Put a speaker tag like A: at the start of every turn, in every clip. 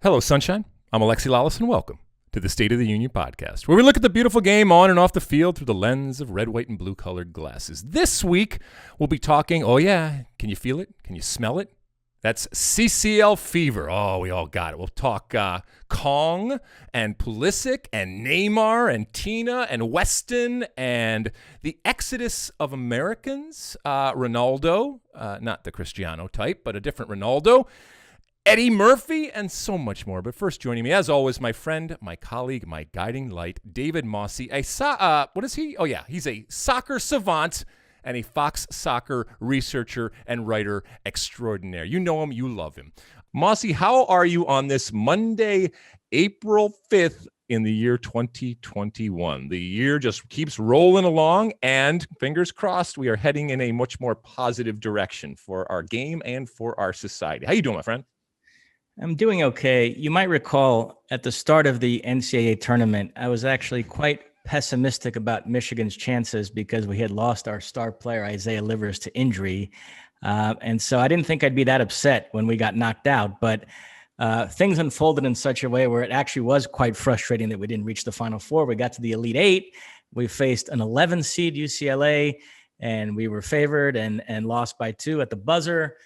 A: Hello, Sunshine. I'm Alexi LALAS, and welcome to the State of the Union podcast, where we look at the beautiful game on and off the field through the lens of red, white, and blue-colored glasses. This week, we'll be talking, oh yeah, can you feel it? Can you smell it? That's CCL fever. Oh, we all got it. We'll talk Kong and Pulisic and Neymar and Tina and Weston and the exodus of Americans. Ronaldo, not the Cristiano type, but a different Ronaldo. Eddie Murphy, and so much more. But first, joining me, as always, my friend, my colleague, my guiding light, David Mosse. What is he? Oh, yeah, he's a soccer savant and a Fox Soccer researcher and writer extraordinaire. You know him, you love him. Mosse, how are you on this Monday, April 5th in the year 2021? The year just keeps rolling along, and fingers crossed, we are heading in a much more positive direction for our game and for our society. How you doing, my friend?
B: I'm doing okay. You might recall at the start of the NCAA tournament, I was actually quite pessimistic about Michigan's chances because we had lost our star player, Isaiah Livers, to injury. And so I didn't think I'd be that upset when we got knocked out. But things unfolded in such a way where it actually was quite frustrating that we didn't reach the Final Four. We got to the Elite Eight. We faced an 11 seed UCLA, and we were favored and lost by 2 at the buzzer.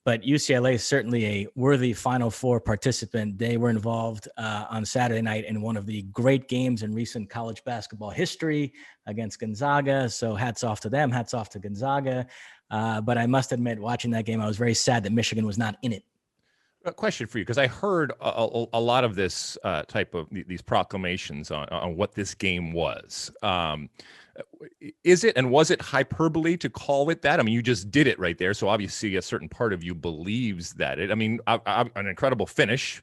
B: But UCLA is certainly a worthy Final Four participant. They were involved on Saturday night in one of the great games in recent college basketball history against Gonzaga. So hats off to them, hats off to Gonzaga. But I must admit, watching that game, I was very sad that Michigan was not in it.
A: A question for you, because I heard a lot of this type of these proclamations on what this game was. Is it and was it hyperbole to call it that? I mean, you just did it right there. So obviously a certain part of you believes that it, I mean, an incredible finish.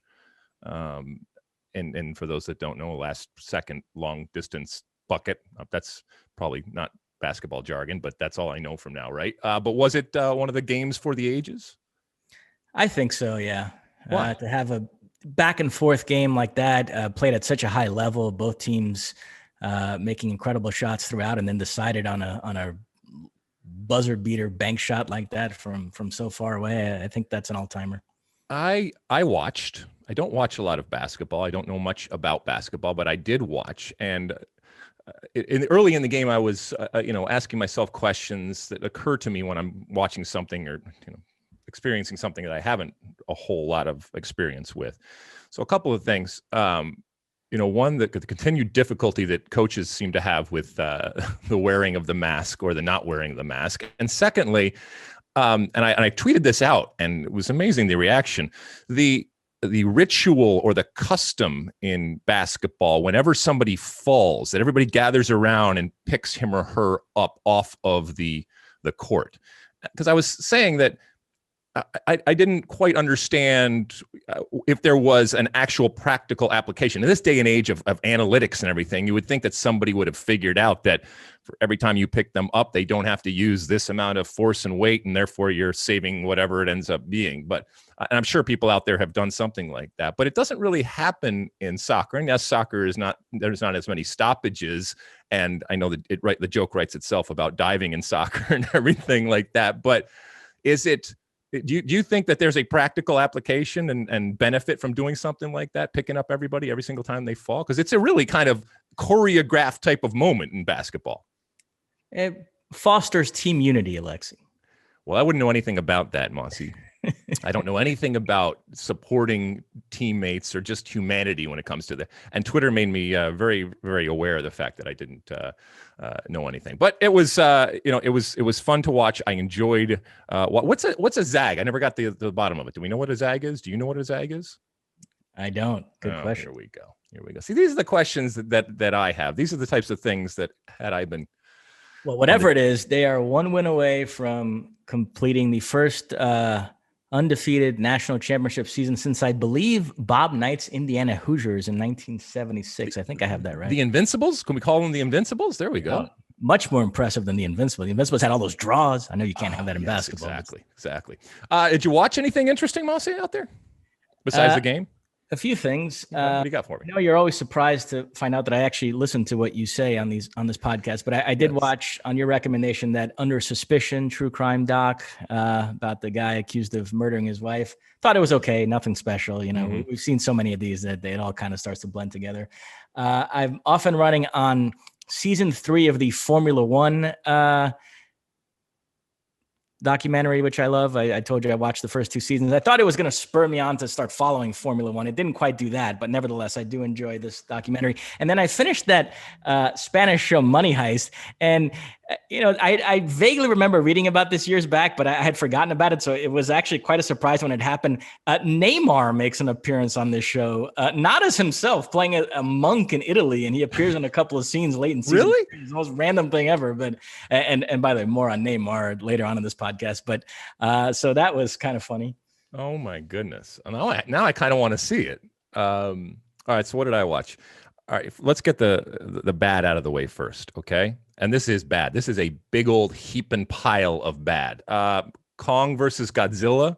A: And for those that don't know, a last second long distance bucket. That's probably not basketball jargon, but that's all I know from now, right? But was it one of the games for the ages?
B: I think so, yeah. To have a back and forth game like that, played at such a high level, both teams making incredible shots throughout, and then decided on a buzzer beater bank shot like that from so far away. I think that's an all-timer.
A: I watched. I don't watch a lot of basketball. I don't know much about basketball, but I did watch. And early in the game, I was asking myself questions that occur to me when I'm watching something or experiencing something that I haven't a whole lot of experience with. So a couple of things. One, the continued difficulty that coaches seem to have with the wearing of the mask or the not wearing of the mask. And secondly, and I tweeted this out, and it was amazing, the reaction. The ritual or the custom in basketball, whenever somebody falls, that everybody gathers around and picks him or her up off of the court. Because I was saying that I didn't quite understand if there was an actual practical application. In this day and age of analytics and everything, you would think that somebody would have figured out that for every time you pick them up, they don't have to use this amount of force and weight, and therefore you're saving whatever it ends up being. But and I'm sure people out there have done something like that, but it doesn't really happen in soccer. And yes, soccer is not, there's not as many stoppages. And I know that the joke writes itself about diving in soccer and everything like that. But do you think that there's a practical application and benefit from doing something like that, picking up everybody every single time they fall? Because it's a really kind of choreographed type of moment in basketball.
B: It fosters team unity, Alexi.
A: Well, I wouldn't know anything about that, Mosse. I don't know anything about supporting teammates or just humanity when it comes to that. And Twitter made me very, very aware of the fact that I didn't know anything. But it was, it was fun to watch. I enjoyed. What's a zag? I never got the bottom of it. Do we know what a zag is? Do you know what a zag is?
B: I don't. Good question.
A: Here we go. See, these are the questions that I have. These are the types of things that had I been.
B: Well, whatever it is, they are one win away from completing the first undefeated national championship season since, I believe, Bob Knight's Indiana Hoosiers in 1976. I think I have that right.
A: The Invincibles? Can we call them the Invincibles? There we go.
B: Much more impressive than the Invincibles. The Invincibles had all those draws. I know you can't have that in basketball.
A: Exactly. Did you watch anything interesting, Mosse, out there besides the game?
B: A few things.
A: What do you got for me?
B: I know you're always surprised to find out that I actually listen to what you say on this podcast, but I did watch on your recommendation that Under Suspicion true crime doc about the guy accused of murdering his wife. Thought it was okay, nothing special. You know, we've seen so many of these that it all kind of starts to blend together. I'm often running on season 3 of the Formula One documentary, which I love. I told you I watched the first 2 seasons. I thought it was going to spur me on to start following Formula One. It didn't quite do that, but nevertheless, I do enjoy this documentary. And then I finished that Spanish show Money Heist. And, I vaguely remember reading about this years back, but I had forgotten about it. So it was actually quite a surprise when it happened. Neymar makes an appearance on this show, not as himself, playing a monk in Italy. And he appears in a couple of scenes late in season.
A: Really?
B: It's the most random thing ever. But, and by the way, more on Neymar later on in this podcast. But so that was kind of funny.
A: Oh my goodness. Now I kind of want to see it. All right. So what did I watch? All right. Let's get the bad out of the way first. Okay. And this is bad. This is a big old heaping pile of bad. Kong versus Godzilla.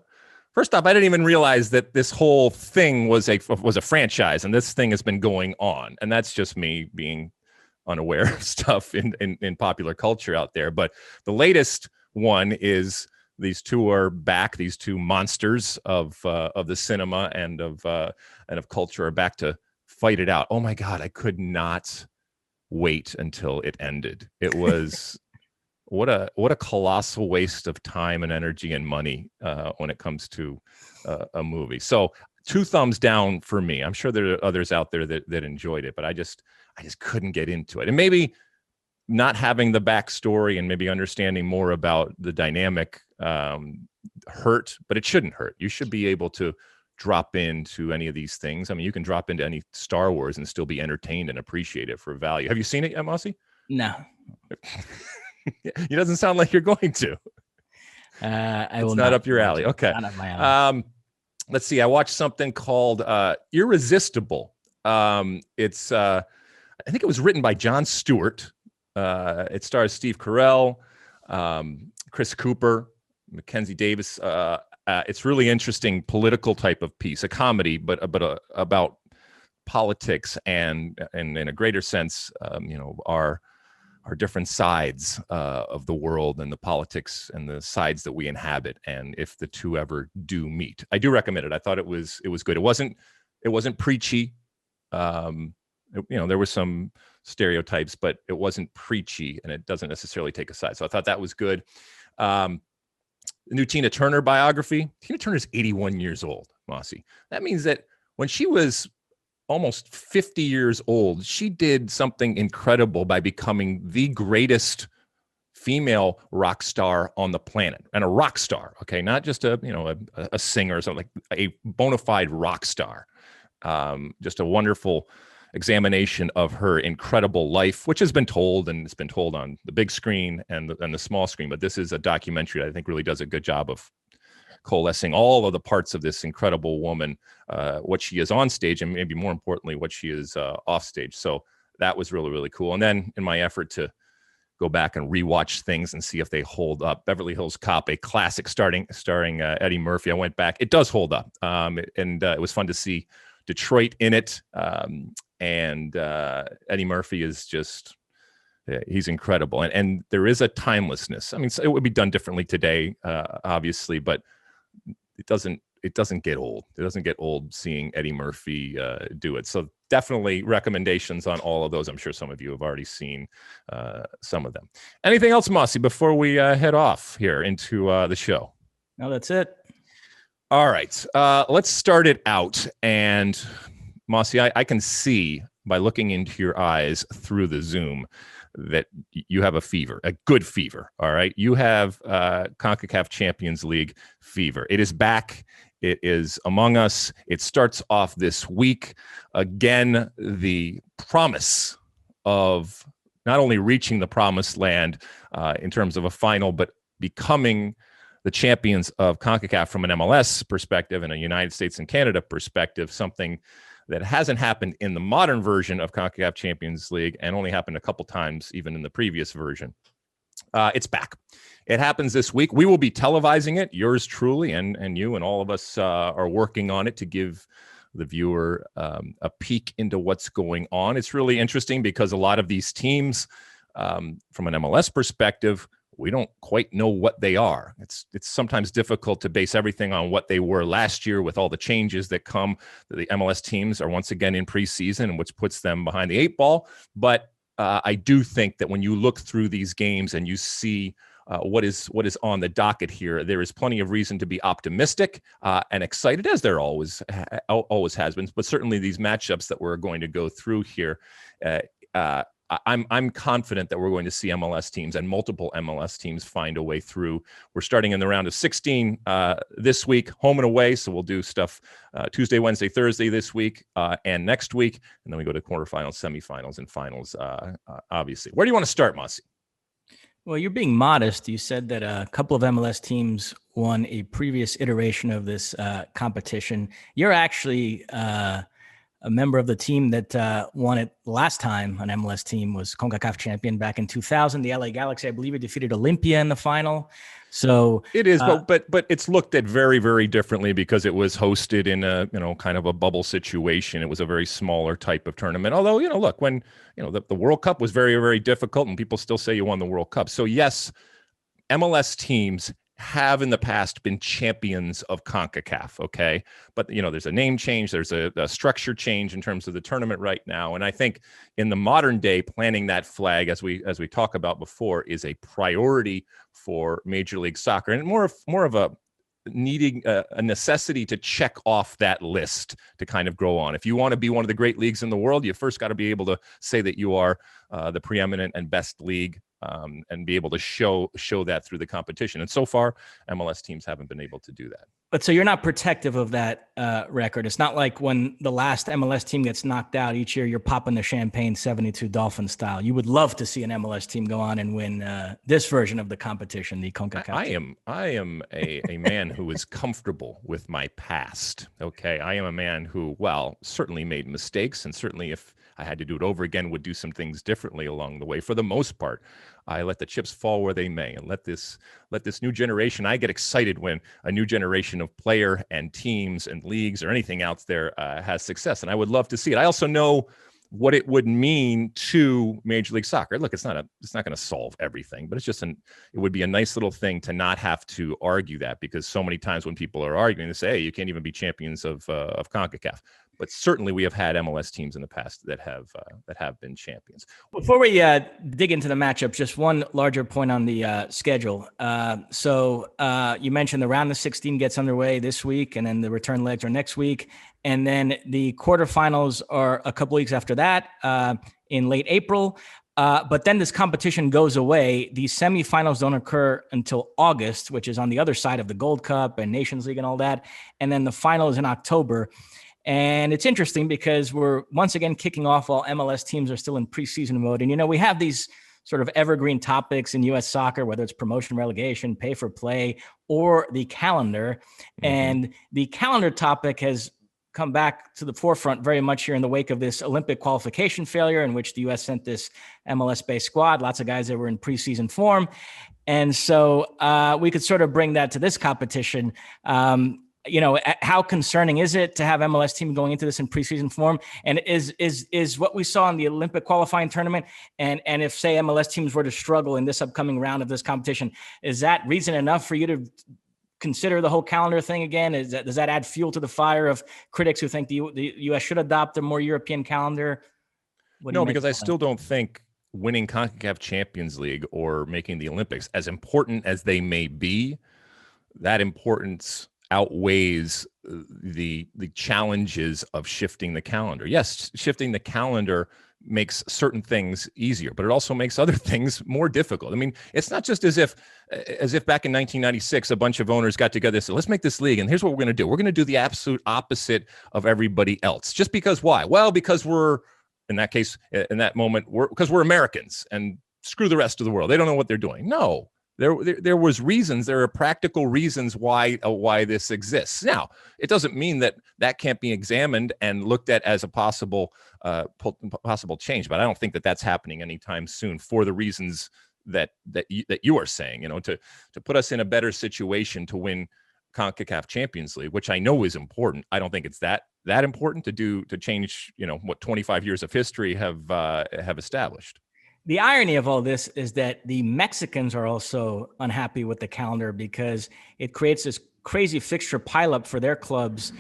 A: First off, I didn't even realize that this whole thing was a franchise, and this thing has been going on. And that's just me being unaware of stuff in popular culture out there. But the latest one is these two are back. These two monsters of the cinema and of culture are back to fight it out. Oh my God, I could not wait until it ended. It was what a colossal waste of time and energy and money when it comes to a movie. So 2 thumbs down for me. I'm sure there are others out there that enjoyed it, but I just couldn't get into it. And maybe not having the backstory and maybe understanding more about the dynamic hurt, but it shouldn't hurt. You should be able to drop into any of these things. I mean, you can drop into any Star Wars and still be entertained and appreciate it for value. Have you seen it, Mosse?
B: No.
A: It doesn't sound like you're going to.
B: It's
A: not up your alley. Okay.
B: Not up my alley.
A: Let's see. I watched something called Irresistible. It's I think it was written by Jon Stewart. It stars Steve Carell, Chris Cooper, Mackenzie Davis. It's really interesting political type of piece, a comedy, but about politics and in a greater sense, our different sides of the world and the politics and the sides that we inhabit, and if the two ever do meet. I do recommend it. I thought it was good. It wasn't preachy. There were some stereotypes, but it wasn't preachy, and it doesn't necessarily take a side. So I thought that was good. The new Tina Turner biography. Tina Turner's 81 years old, Mosse. That means that when she was almost 50 years old, she did something incredible by becoming the greatest female rock star on the planet, and a rock star. Okay, not just a singer or something, like a bona fide rock star. Just a wonderful examination of her incredible life, which has been told, and it's been told on the big screen and the small screen. But this is a documentary that I think really does a good job of coalescing all of the parts of this incredible woman, what she is on stage, and maybe more importantly, what she is off stage. So that was really, really cool. And then in my effort to go back and rewatch things and see if they hold up, Beverly Hills Cop, a classic starring Eddie Murphy. I went back. It does hold up. And it was fun to see Detroit in it. And Eddie Murphy is just, he's incredible. And there is a timelessness. I mean, it would be done differently today, obviously, but it doesn't get old. It doesn't get old seeing Eddie Murphy do it. So definitely recommendations on all of those. I'm sure some of you have already seen some of them. Anything else, Mosse, before we head off here into the show?
B: No, that's it.
A: All right. Let's start it out. And Mosse, I can see by looking into your eyes through the Zoom that you have a fever, a good fever. All right. You have CONCACAF Champions League fever. It is back. It is among us. It starts off this week. Again, the promise of not only reaching the promised land in terms of a final, but becoming the champions of CONCACAF from an MLS perspective and a United States and Canada perspective, something that hasn't happened in the modern version of CONCACAF Champions League and only happened a couple times even in the previous version. It's back. It happens this week. We will be televising it, yours truly, and you and all of us are working on it to give the viewer a peek into what's going on. It's really interesting because a lot of these teams, from an MLS perspective, we don't quite know what they are. It's sometimes difficult to base everything on what they were last year with all the changes that come. The MLS teams are once again in preseason, which puts them behind the 8 ball. But I do think that when you look through these games and you see what is on the docket here, there is plenty of reason to be optimistic and excited, as there always has been. But certainly these matchups that we're going to go through here, I'm confident that we're going to see MLS teams and multiple MLS teams find a way through. We're starting in the round of 16 this week, home and away. So we'll do stuff Tuesday, Wednesday, Thursday this week and next week. And then we go to quarterfinals, semifinals, and finals, obviously. Where do you want to start, Mosse?
B: Well, you're being modest. You said that a couple of MLS teams won a previous iteration of this competition. You're actually a member of the team that won it last time. An MLS team was CONCACAF champion back in 2000. The LA Galaxy, I believe, it defeated Olympia in the final. So
A: it is, but it's looked at very, very differently because it was hosted in a kind of a bubble situation. It was a very smaller type of tournament. Although look, when the World Cup was very, very difficult, and people still say you won the World Cup. So yes, MLS teams have in the past been champions of CONCACAF, okay? But, there's a name change, there's a structure change in terms of the tournament right now. And I think in the modern day, planting that flag, as we talked about before, is a priority for Major League Soccer, and more of a needing a necessity to check off that list to kind of grow on. If you want to be one of the great leagues in the world, you first got to be able to say that you are the preeminent and best league, and be able to show that through the competition. And so far, MLS teams haven't been able to do that.
B: But so you're not protective of that record. It's not like when the last MLS team gets knocked out each year, you're popping the champagne 72 Dolphin style. You would love to see an MLS team go on and win this version of the competition, the CONCACAF.
A: I am a man who is comfortable with my past. Okay, I am a man who, certainly made mistakes, and certainly if I had to do it over again, would do some things differently along the way. For the most part, I let the chips fall where they may, and let this new generation. I get excited when a new generation of player and teams and leagues or anything out there has success, and I would love to see it. I also know what it would mean to Major League Soccer. Look, it's not going to solve everything, but it would be a nice little thing to not have to argue that, because so many times when people are arguing, they say, "Hey, you can't even be champions of CONCACAF." But certainly we have had MLS teams in the past that have been champions.
B: Before we dig into the matchups, just one larger point on the schedule. So you mentioned the round of 16 gets underway this week, and then the return legs are next week. And then the quarterfinals are a couple weeks after that, in late April. But then this competition goes away. The semifinals don't occur until August, which is on the other side of the Gold Cup and Nations League and all that. And then the final is in October. And it's interesting because we're once again kicking off while MLS teams are still in preseason mode. And, we have these sort of evergreen topics in U.S. soccer, whether it's promotion, relegation, pay for play, or the calendar. Mm-hmm. And the calendar topic has come back to the forefront very much here in the wake of this Olympic qualification failure, in which the U.S. sent this MLS-based squad, lots of guys that were in preseason form. And so we could sort of bring that to this competition. How concerning is it to have MLS team going into this in preseason form? And is what we saw in the Olympic qualifying tournament, and if, say, MLS teams were to struggle in this upcoming round of this competition, is that reason enough for you to consider the whole calendar thing again? Does that add fuel to the fire of critics who think the U.S. should adopt a more European calendar?
A: No, because I still don't think winning CONCACAF Champions League or making the Olympics, as important as they may be, that importance outweighs the challenges of shifting the calendar. Yes, shifting the calendar makes certain things easier, but it also makes other things more difficult. I mean, it's not just as if back in 1996, a bunch of owners got together and said, let's make this league, and here's what we're going to do. We're going to do the absolute opposite of everybody else. Just because why? Well, because we're, in that case, in that moment, because we're Americans, and screw the rest of the world. They don't know what they're doing. No. There was reasons. There are practical reasons why this exists. Now, it doesn't mean that can't be examined and looked at as a possible change. But I don't think that that's happening anytime soon for the reasons that you are saying. To put us in a better situation to win CONCACAF Champions League, which I know is important. I don't think it's that that important to change, what 25 years of history have established.
B: The irony of all this is that the Mexicans are also unhappy with the calendar because it creates this crazy fixture pileup for their clubs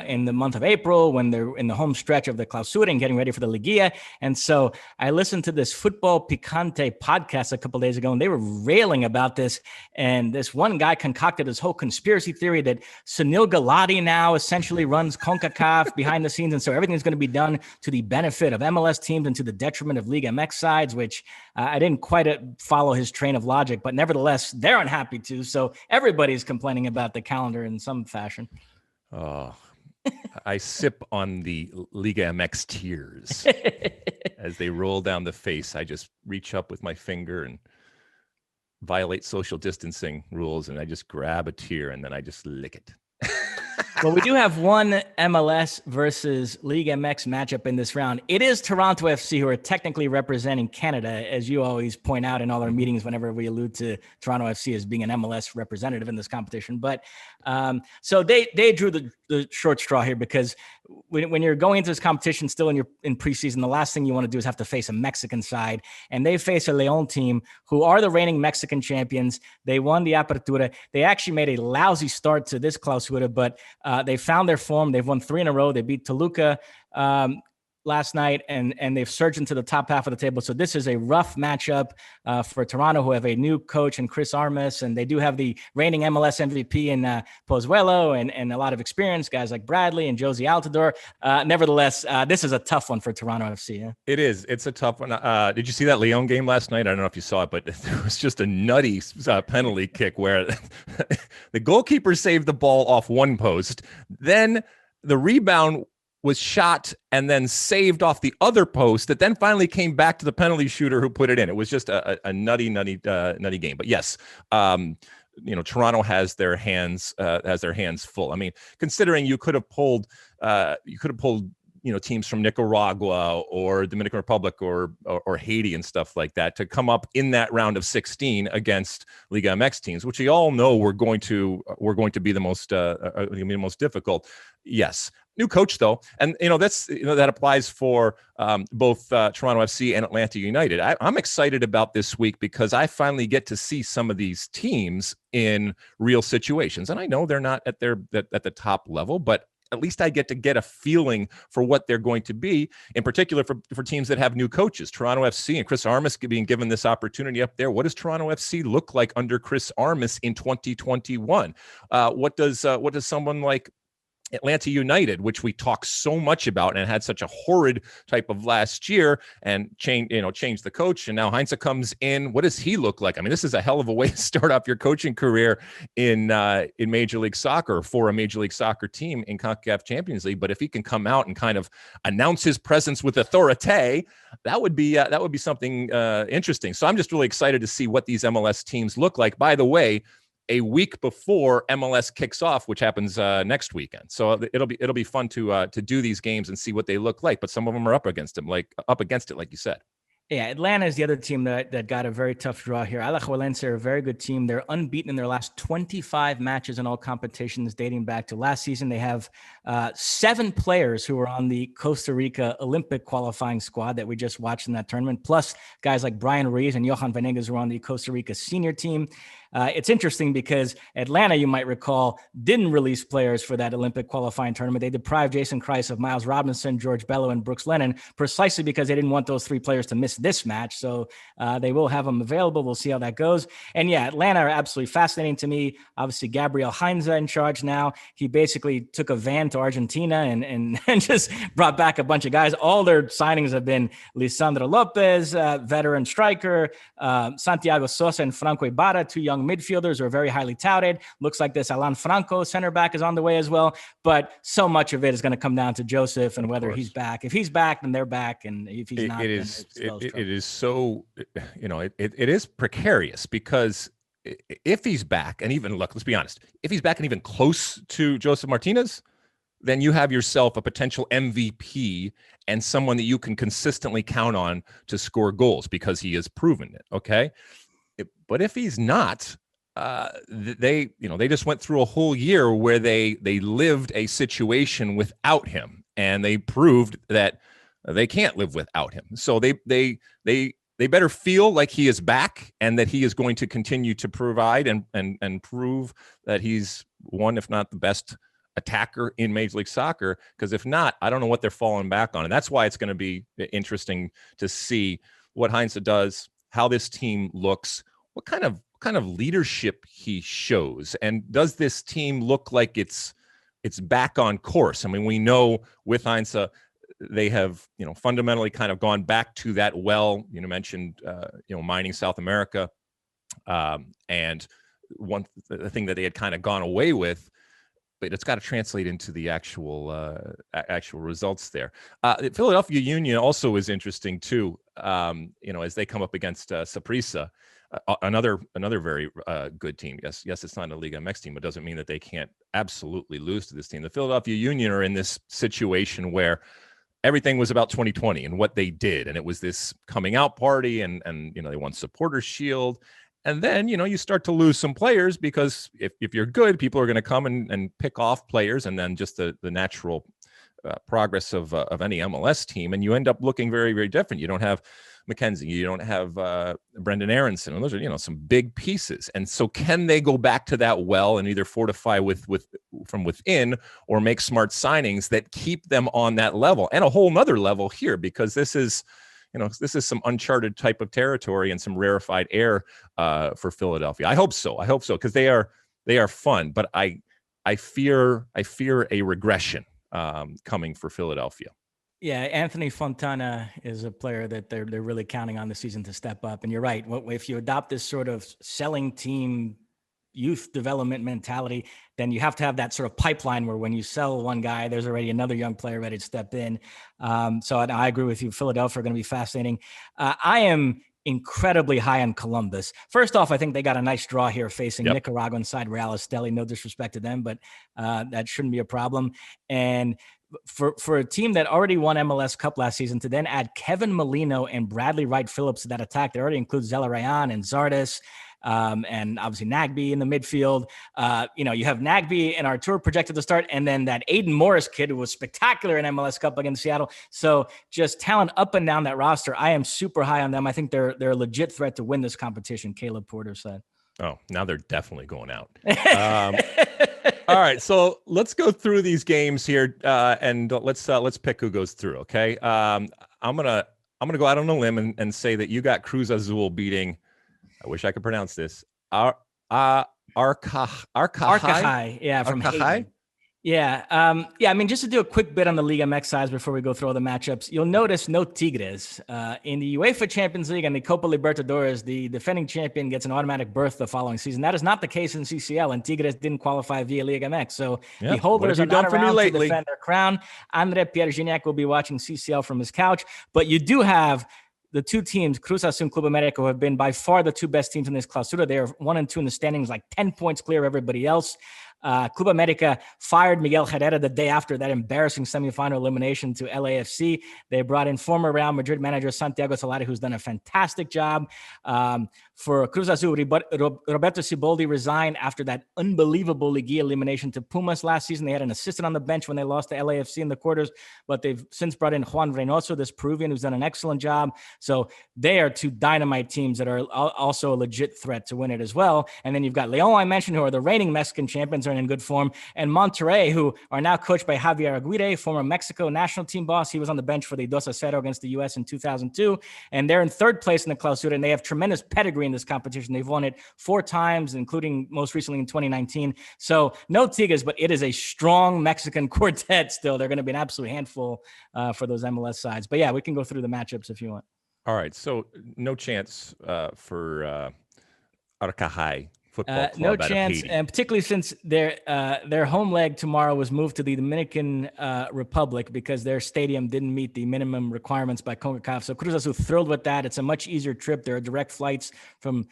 B: in the month of April when they're in the home stretch of the Clausura and getting ready for the Liga. And so I listened to this Football Picante podcast a couple of days ago, and they were railing about this. And this one guy concocted this whole conspiracy theory that Sunil Gulati now essentially runs CONCACAF behind the scenes. And so everything's going to be done to the benefit of MLS teams and to the detriment of Liga MX sides, which I didn't quite follow his train of logic, but nevertheless, they're unhappy too. So everybody's complaining about the calendar in some fashion.
A: Oh, I sip on the Liga MX tears as they roll down the face. I just reach up with my finger and violate social distancing rules, and I just grab a tear and then I just lick it.
B: Well, we do have one MLS versus Liga MX matchup in this round. It is Toronto FC, who are technically representing Canada, as you always point out in all our meetings whenever we allude to Toronto FC as being an MLS representative in this competition. But so they drew the short straw here because when you're going into this competition still in preseason, the last thing you want to do is have to face a Mexican side. And they face a León team who are the reigning Mexican champions. They won the Apertura. They actually made a lousy start to this Clausura, but they found their form. They've won 3 in a row. They beat Toluca last night, and they've surged into the top half of the table. So this is a rough matchup for Toronto, who have a new coach in Chris Armas, and they do have the reigning MLS MVP in Pozuelo and a lot of experience, guys like Bradley and Josie Altidore. Nevertheless, this is a tough one for Toronto FC. Yeah?
A: It is. It's a tough one. Did you see that León game last night? I don't know if you saw it, but there was just a nutty penalty kick where the goalkeeper saved the ball off one post. Then the rebound was shot and then saved off the other post that then finally came back to the penalty shooter who put it in. It was just a nutty game. But yes, Toronto has their hands full. I mean, considering you could have pulled teams from Nicaragua or Dominican Republic or Haiti and stuff like that to come up in that round of 16 against Liga MX teams, which we all know were going to be the most difficult. Yes. New coach though, and that applies for both Toronto FC and Atlanta United. I'm excited about this week because I finally get to see some of these teams in real situations, and I know they're not at the top level, but at least I get to get a feeling for what they're going to be, in particular for teams that have new coaches. Toronto FC and Chris Armas being given this opportunity up there. What does Toronto FC look like under Chris Armas in 2021? What does someone like Atlanta United, which we talk so much about and had such a horrid type of last year, and changed the coach, and now Heinze comes in. What does he look like? I mean, this is a hell of a way to start off your coaching career in Major League Soccer for a Major League Soccer team in CONCACAF Champions League. But if he can come out and kind of announce his presence with authority, that would be something interesting. So I'm just really excited to see what these MLS teams look like. By the way, a week before MLS kicks off, which happens next weekend. So it'll be fun to do these games and see what they look like. But some of them are up against it, like you said.
B: Yeah, Atlanta is the other team that got a very tough draw here. Valencia are a very good team. They're unbeaten in their last 25 matches in all competitions dating back to last season. They have 7 players who were on the Costa Rica Olympic qualifying squad that we just watched in that tournament, plus guys like Brian Ruiz and Johan Venegas who were on the Costa Rica senior team. It's interesting because Atlanta, you might recall, didn't release players for that Olympic qualifying tournament. They deprived Jason Kreis of Miles Robinson, George Bello, and Brooks Lennon precisely because they didn't want those 3 players to miss this match. So they will have them available. We'll see how that goes. And yeah, Atlanta are absolutely fascinating to me. Obviously, Gabriel Heinze in charge now. He basically took a van to Argentina and just brought back a bunch of guys. All their signings have been Lisandro Lopez, veteran striker, Santiago Sosa and Franco Ibarra, 2 young midfielders are very highly touted. Looks like this Alan Franco center back is on the way as well. But so much of it is going to come down to Joseph and whether he's back. If he's back, then they're back, and if he's not, it is
A: so, it is precarious because if he's back, and even look, let's be honest, if he's back and even close to Joseph Martinez, then you have yourself a potential MVP and someone that you can consistently count on to score goals because he has proven it. Okay. But if he's not, they just went through a whole year where they lived a situation without him, and they proved that they can't live without him. So they better feel like he is back and that he is going to continue to provide and prove that he's one, if not the best attacker in Major League Soccer. Because if not, I don't know what they're falling back on. And that's why it's going to be interesting to see what Heinze does, how this team looks, what kind of leadership he shows. And does this team look like it's back on course? I mean, we know with Heinze, they have, fundamentally kind of gone back to that well, mentioned, mining South America. And one thing that they had kind of gone away with, but it's got to translate into the actual results there. Philadelphia Union also is interesting too. As they come up against Saprissa, another very good team. Yes, it's not a Liga MX team, but doesn't mean that they can't absolutely lose to this team. The Philadelphia Union are in this situation where everything was about 2020 and what they did, and it was this coming out party, and they won Supporters Shield. And then, you start to lose some players because if you're good, people are going to come and pick off players, and then just the natural progress of any MLS team, and you end up looking very, very different. You don't have McKenzie, you don't have Brendan Aronson, and those are some big pieces. And so, can they go back to that well and either fortify from within or make smart signings that keep them on that level and a whole nother level here? Because this is some uncharted type of territory and some rarefied air for Philadelphia. I hope so, because they are fun, but I fear a regression coming for Philadelphia.
B: Yeah, Anthony Fontana is a player that they're really counting on this season to step up. And you're right. If you adopt this sort of selling team youth development mentality, then you have to have that sort of pipeline where when you sell one guy, there's already another young player ready to step in. So I agree with you. Philadelphia are going to be fascinating. I am incredibly high on Columbus. First off, I think they got a nice draw here facing Nicaraguan side Real Esteli. No disrespect to them, but that shouldn't be a problem. And for a team that already won MLS Cup last season to then add Kevin Molino and Bradley Wright Phillips to that attack, that already includes Zelarayan and Zardes, and obviously Nagbe in the midfield. You have Nagbe and Artur projected to start, and then that Aiden Morris kid who was spectacular in MLS Cup against Seattle. So just talent up and down that roster. I am super high on them. I think they're a legit threat to win this competition, Caleb Porter said. Oh,
A: now they're definitely going out. All right, so let's go through these games here, and let's pick who goes through. Okay, I'm gonna go out on a limb and say that you got Cruz Azul beating. I wish I could pronounce this. Arcahai.
B: Yeah, from Haiti. Yeah. I mean, just to do a quick bit on the Liga MX sides before we go through all the matchups, you'll notice no Tigres. In the UEFA Champions League and the Copa Libertadores, the defending champion gets an automatic berth the following season. That is not the case in CCL, and Tigres didn't qualify via Liga MX. So the holders are not around to defend their crown. Andre Pierre Gignac will be watching CCL from his couch. But you do have the two teams, Cruz Azul and Club America, who have been by far the two best teams in this clausura. They are 1 and 2 in the standings, like 10 points clear of everybody else. Club America fired Miguel Herrera the day after that embarrassing semifinal elimination to LAFC. They brought in former Real Madrid manager Santiago Solari, who's done a fantastic job. For Cruz Azul, Roberto Siboldi resigned after that unbelievable Liga elimination to Pumas last season. They had an assistant on the bench when they lost to LAFC in the quarters, but they've since brought in Juan Reynoso, this Peruvian who's done an excellent job. So they are two dynamite teams that are also a legit threat to win it as well. And then you've got Leon, I mentioned, who are the reigning Mexican champions, are in good form, and Monterrey, who are now coached by Javier Aguirre, former Mexico national team boss. He was on the bench for the 2-0 against the U.S. in 2002, and they're in third place in the clausura, and they have tremendous pedigree in this competition. They've won it 4 times, including most recently in 2019. So no Tigres, but it is a strong Mexican quartet still. They're going to be an absolute handful for those MLS sides. But yeah, we can go through the matchups if you want.
A: All right, so no chance for Arcahai.
B: No chance, and particularly since their home leg tomorrow was moved to the Dominican Republic because their stadium didn't meet the minimum requirements by CONCACAF. So Cruz Azul thrilled with that. It's a much easier trip. There are direct flights from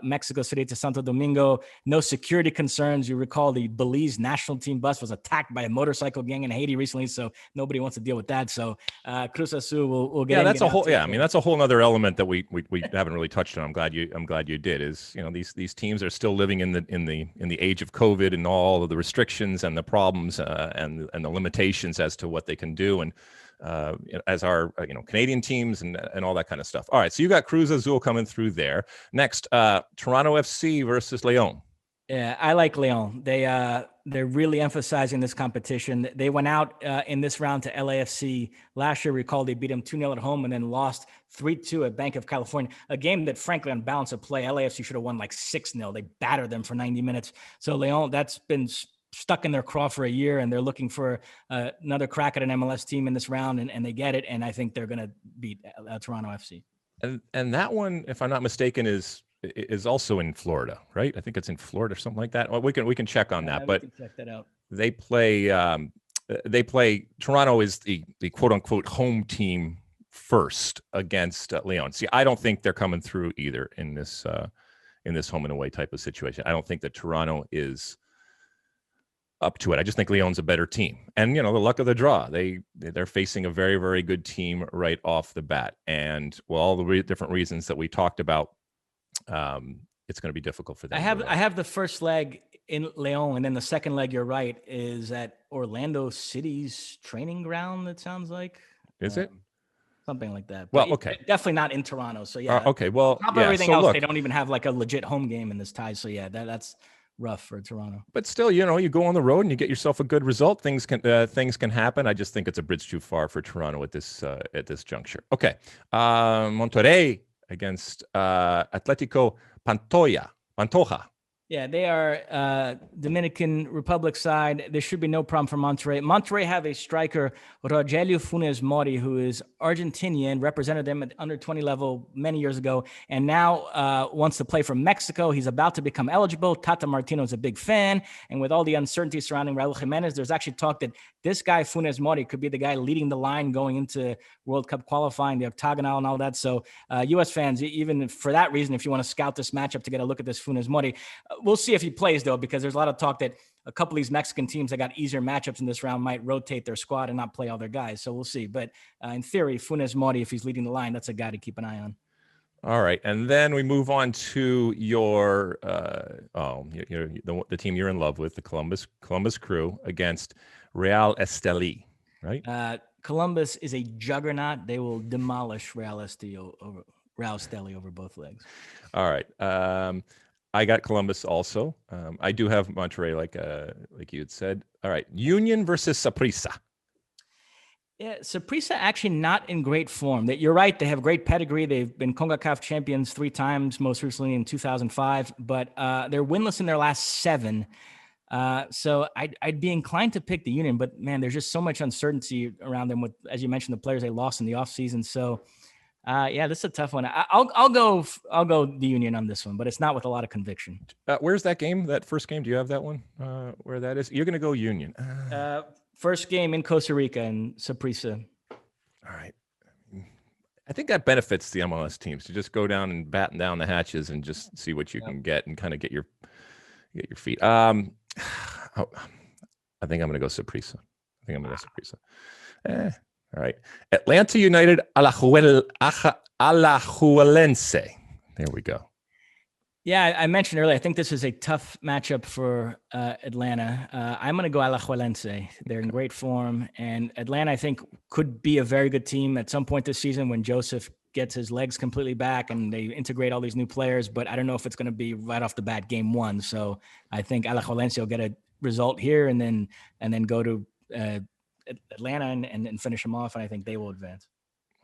B: Mexico City to Santo Domingo. No security concerns. You recall the Belize national team bus was attacked by a motorcycle gang in Haiti recently, so nobody wants to deal with that. So Cruz Azul will get.
A: Yeah, that's a whole. Yeah, I mean that's a whole other element that we haven't really touched on. I'm glad you did. Is these teams are still living in the age of COVID and all of the restrictions and the problems and the limitations as to what they can do, and as our Canadian teams and all that kind of stuff. All right, so you got Cruz Azul coming through there. Next, Toronto FC versus Leon.
B: Yeah, I like Leon. They're really emphasizing this competition. They went out in this round to LAFC last year. Recall they beat them 2-0 at home and then lost 3-2 at Bank of California, a game that frankly on balance of play, LAFC should have won like 6-0. They battered them for 90 minutes. So Leon, that's been stuck in their craw for a year, and they're looking for another crack at an MLS team in this round, and they get it. And I think they're going to beat Toronto FC.
A: And that one, if I'm not mistaken, is also in Florida, right? I think it's in Florida or something like that. Well, we can check on that, but
B: check that out.
A: They play Toronto is the quote unquote home team first against Leon. See, I don't think they're coming through either in this home and away type of situation. I don't think that Toronto is up to it. I just think Leon's a better team, and the luck of the draw. They're facing a very, very good team right off the bat, and all the different reasons that we talked about. It's going to be difficult for them.
B: I have the first leg in Leon, and then the second leg, you're right, is at Orlando City's training ground. It sounds like.
A: Is it?
B: Something like that.
A: Well,
B: but
A: okay.
B: Definitely not in Toronto. So yeah.
A: Okay. Well,
B: on top of everything else, they don't even have like a legit home game in this tie. So yeah, that's rough for Toronto.
A: But still, you go on the road and you get yourself a good result. Things can happen. I just think it's a bridge too far for Toronto at this juncture. Okay. Monterrey against Atletico Pantoja.
B: Yeah, they are Dominican Republic side. There should be no problem for Monterrey. Monterrey have a striker, Rogelio Funes Mori, who is Argentinian, represented them at under 20 level many years ago, and now wants to play for Mexico. He's about to become eligible. Tata Martino is a big fan, and with all the uncertainty surrounding Raul Jimenez, there's actually talk that this guy, Funes Mori, could be the guy leading the line going into World Cup qualifying, the octagonal and all that. So U.S. fans, even for that reason, if you want to scout this matchup to get a look at this Funes Mori, we'll see if he plays, though, because there's a lot of talk that a couple of these Mexican teams that got easier matchups in this round might rotate their squad and not play all their guys. So we'll see. But in theory, Funes Mori, if he's leading the line, that's a guy to keep an eye on.
A: All right. And then we move on to your the team you're in love with, the Columbus Crew against Real Esteli, right?
B: Columbus is a juggernaut. They will demolish Real Esteli over both legs.
A: All right. I got Columbus also. I do have Monterrey, like you had said. All right. Union versus Saprissa.
B: Yeah, Saprissa actually not in great form. You're right. They have great pedigree. They've been CONCACAF champions 3 times, most recently in 2005. But they're winless in their last 7. So I'd be inclined to pick the Union. But, man, there's just so much uncertainty around them with, as you mentioned, the players they lost in the offseason. So, yeah, this is a tough one. I'll go the Union on this one, but it's not with a lot of conviction.
A: Where's that game? That first game? Do you have that one? Where that is? You're going to go Union.
B: First game in Costa Rica and Saprissa.
A: All right. I think that benefits the MLS teams to just go down and batten down the hatches and just see what you can get and kind of get your feet. I think I'm going to go Saprissa. All right. Atlanta United Alajuelense. There we go.
B: Yeah, I mentioned earlier, I think this is a tough matchup for Atlanta. I'm going to go Alajuelense. They're in great form. And Atlanta, I think, could be a very good team at some point this season when Joseph gets his legs completely back and they integrate all these new players. But I don't know if it's going to be right off the bat game 1. So I think Alajuelense will get a result here and then go to Atlanta and finish them off. And I think they will advance.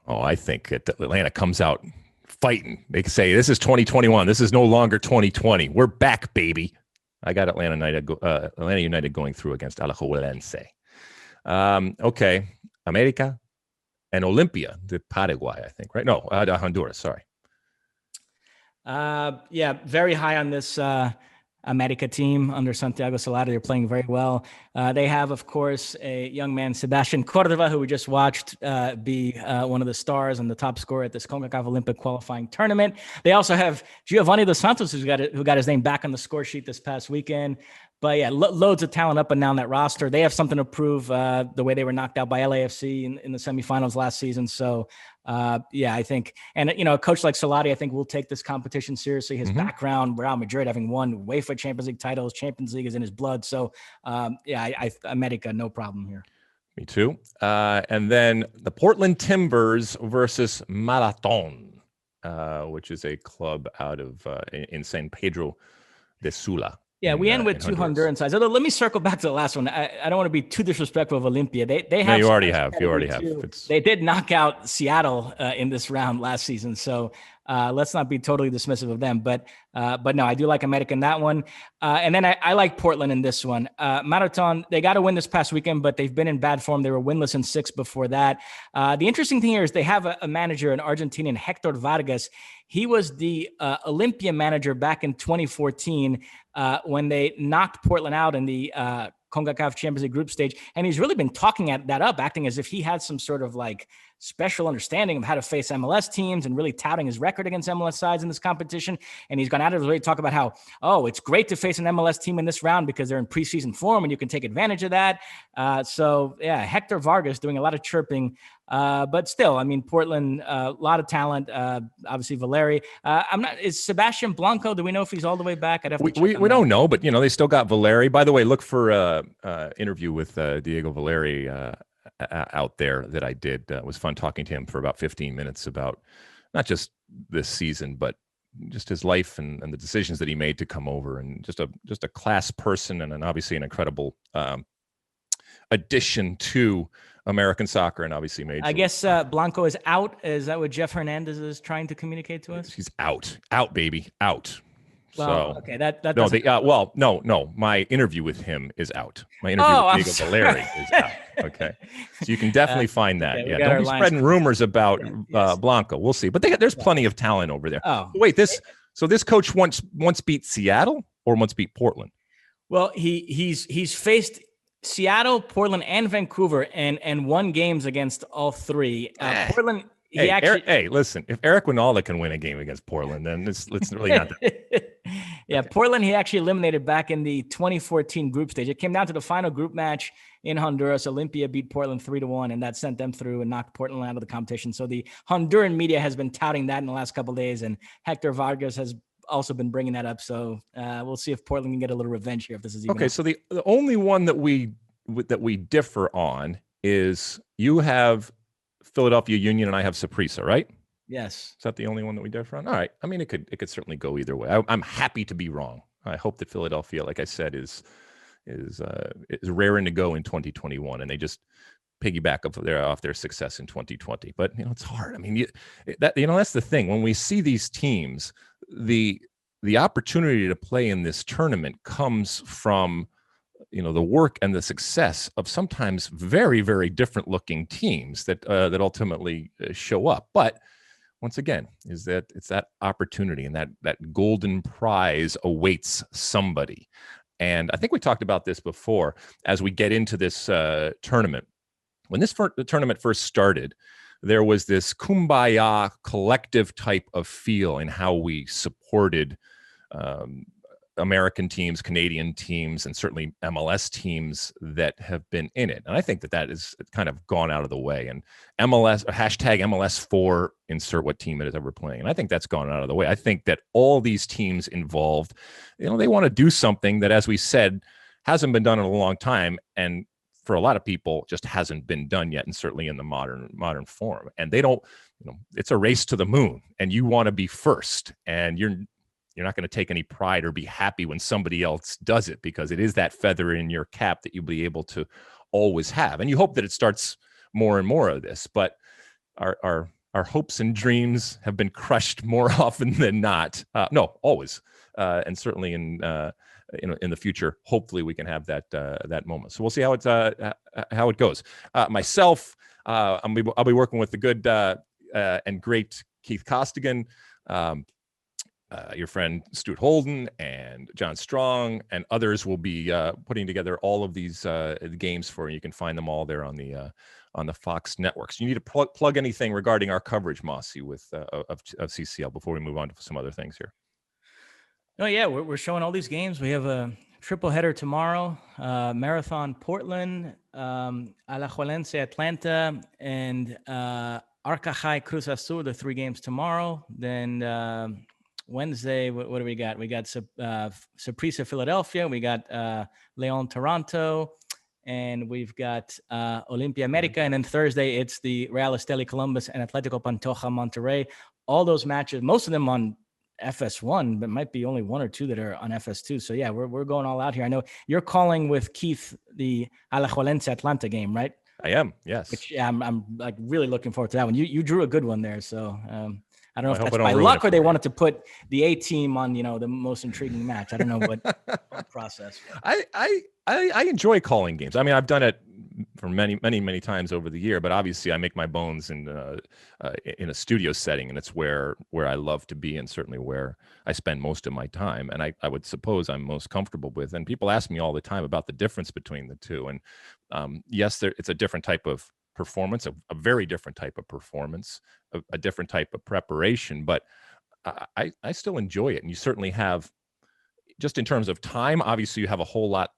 B: Oh,
A: I think Atlanta comes out fighting. They can say, this is 2021. This is no longer 2020. We're back, baby. I got Atlanta United going through against Alajuelense. Okay. America and Olympia, the Paraguay, I think, right? No, Honduras, sorry.
B: Yeah, very high on this. America team under Santiago Solari. They're playing very well. They have, of course, a young man, Sebastian Cordova, who we just watched be one of the stars and the top scorer at this CONCACAF Olympic qualifying tournament. They also have Giovanni Dos Santos, who got his name back on the score sheet this past weekend. But yeah, loads of talent up and down that roster. They have something to prove the way they were knocked out by LAFC in the semifinals last season. So yeah, I think, and a coach like Solari, I think will take this competition seriously. His background, Real Madrid, having won UEFA Champions League titles, Champions League is in his blood. So yeah, America, no problem here.
A: Me too. And then the Portland Timbers versus Marathon, which is a club out of in San Pedro de Sula.
B: Yeah, we end with two Honduran sides. Although, let me circle back to the last one. I don't want to be too disrespectful of Olympia. They have.
A: No, you already have.
B: They did knock out Seattle in this round last season. So let's not be totally dismissive of them. But no, I do like America in that one. And then I like Portland in this one. Marathon, they got to win this past weekend, but they've been in bad form. They were winless in 6 before that. The interesting thing here is they have a manager, an Argentinian, Hector Vargas. He was the Olympia manager back in 2014 when they knocked Portland out in the CONCACAF Champions League group stage. And he's really been talking that up, acting as if he had some sort of like special understanding of how to face MLS teams and really touting his record against MLS sides in this competition. And he's gone out of his way to talk about how, it's great to face an MLS team in this round because they're in preseason form and you can take advantage of that. So yeah, Hector Vargas doing a lot of chirping. But still, I mean, Portland, a lot of talent. Obviously, Valeri. Is Sebastian Blanco? Do we know if he's all the way back?
A: We don't know, but they still got Valeri. By the way, look for interview with Diego Valeri out there that I did. It was fun talking to him for about 15 minutes about not just this season, but just his life and the decisions that he made to come over, and just a class person, and obviously an incredible addition to American soccer, and obviously made.
B: I guess Blanco is out. Is that what Jeff Hernandez is trying to communicate to us?
A: He's out, baby, out.
B: Well,
A: so
B: okay, that
A: no, no. My interview with him is out. My interview with Diego Valeri is out. Okay, so you can definitely find that. Okay, don't be spreading rumors about Blanco. We'll see, but there's plenty of talent over there.
B: Oh,
A: wait, this coach once beat Seattle or once beat Portland?
B: Well, he's faced Seattle, Portland, and Vancouver, and won games against all three. Portland.
A: Listen, if Eric Ronaldo can win a game against Portland, then it's really not that.
B: Yeah, okay. Portland, he actually eliminated back in the 2014 group stage. It came down to the final group match in Honduras. Olympia beat Portland 3-1, and that sent them through and knocked Portland out of the competition. So the Honduran media has been touting that in the last couple of days, and Hector Vargas has also been bringing that up. So we'll see if Portland can get a little revenge here if this is even
A: okay.
B: Up.
A: So the only one that we differ on is you have Philadelphia Union and I have Saprissa, right?
B: Yes.
A: Is that the only one that we differ on? All right. I mean, it could certainly go either way. I'm happy to be wrong. I hope that Philadelphia, like I said, is raring to go in 2021, and they just piggyback off their success in 2020. But it's hard. I mean, that's the thing. When we see these teams, the opportunity to play in this tournament comes from the work and the success of sometimes very, very different looking teams that ultimately show up. But once again, it's that opportunity, and that golden prize awaits somebody. And I think we talked about this before as we get into this tournament. When the tournament first started, there was this kumbaya collective type of feel in how we supported American teams, Canadian teams, and certainly MLS teams that have been in it. And I think that is kind of gone out of the way. And MLS, hashtag MLS4, insert what team it is ever playing. And I think that's gone out of the way. I think that all these teams involved, they want to do something that, as we said, hasn't been done in a long time. And for a lot of people, just hasn't been done yet, and certainly in the modern form. And they don't, it's a race to the moon, and you want to be first, and you're not going to take any pride or be happy when somebody else does it, because it is that feather in your cap that you'll be able to always have. And you hope that it starts more and more of this, but our hopes and dreams have been crushed more often than not. No, always. And certainly in the future, hopefully we can have that moment. So we'll see how it goes. Myself, I'll be working with the good and great Keith Costigan. your friend Stuart Holden and John Strong and others will be putting together all of these games for you. You can find them all there on the Fox networks. You need to plug anything regarding our coverage, Mosse, with of CCL before we move on to some other things here.
B: Oh yeah, we're showing all these games. We have a triple header tomorrow: Marathon Portland, Alajuelense Atlanta, and Arcajay Cruz Azul. The 3 games tomorrow. Then Wednesday, what do we got? We got Saprissa Philadelphia. We got Leon Toronto. And we've got Olimpia America. And then Thursday, it's the Real Esteli Columbus and Atletico Pantoja Monterrey. All those matches, most of them on FS1, but might be only 1 or 2 that are on FS2. So yeah, we're going all out here. I know you're calling with Keith the Alajuelense Atlanta game, right?
A: I am, yes.
B: Which I'm like really looking forward to that one. You drew a good one there, so I don't know if that's by
A: luck
B: or they wanted to put the A team on, the most intriguing match. I don't know what process.
A: I enjoy calling games. I mean, I've done it for many times over the year, but obviously I make my bones in a studio setting, and it's where I love to be, and certainly where I spend most of my time, and I would suppose I'm most comfortable with. And people ask me all the time about the difference between the two, and yes, it's a different type of performance, a very different type of performance, a different type of preparation, but I still enjoy it. And you certainly have, just in terms of time, obviously you have a whole lot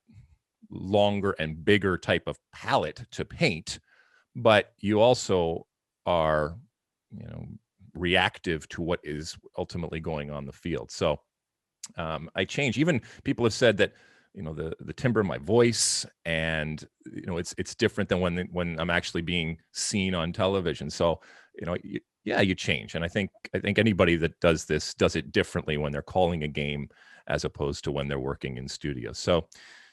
A: longer and bigger type of palette to paint, but you also are, reactive to what is ultimately going on the field. So I change. Even people have said that, the timbre of my voice, and it's different than when I'm actually being seen on television. So you change, and I think anybody that does this does it differently when they're calling a game as opposed to when they're working in studio. So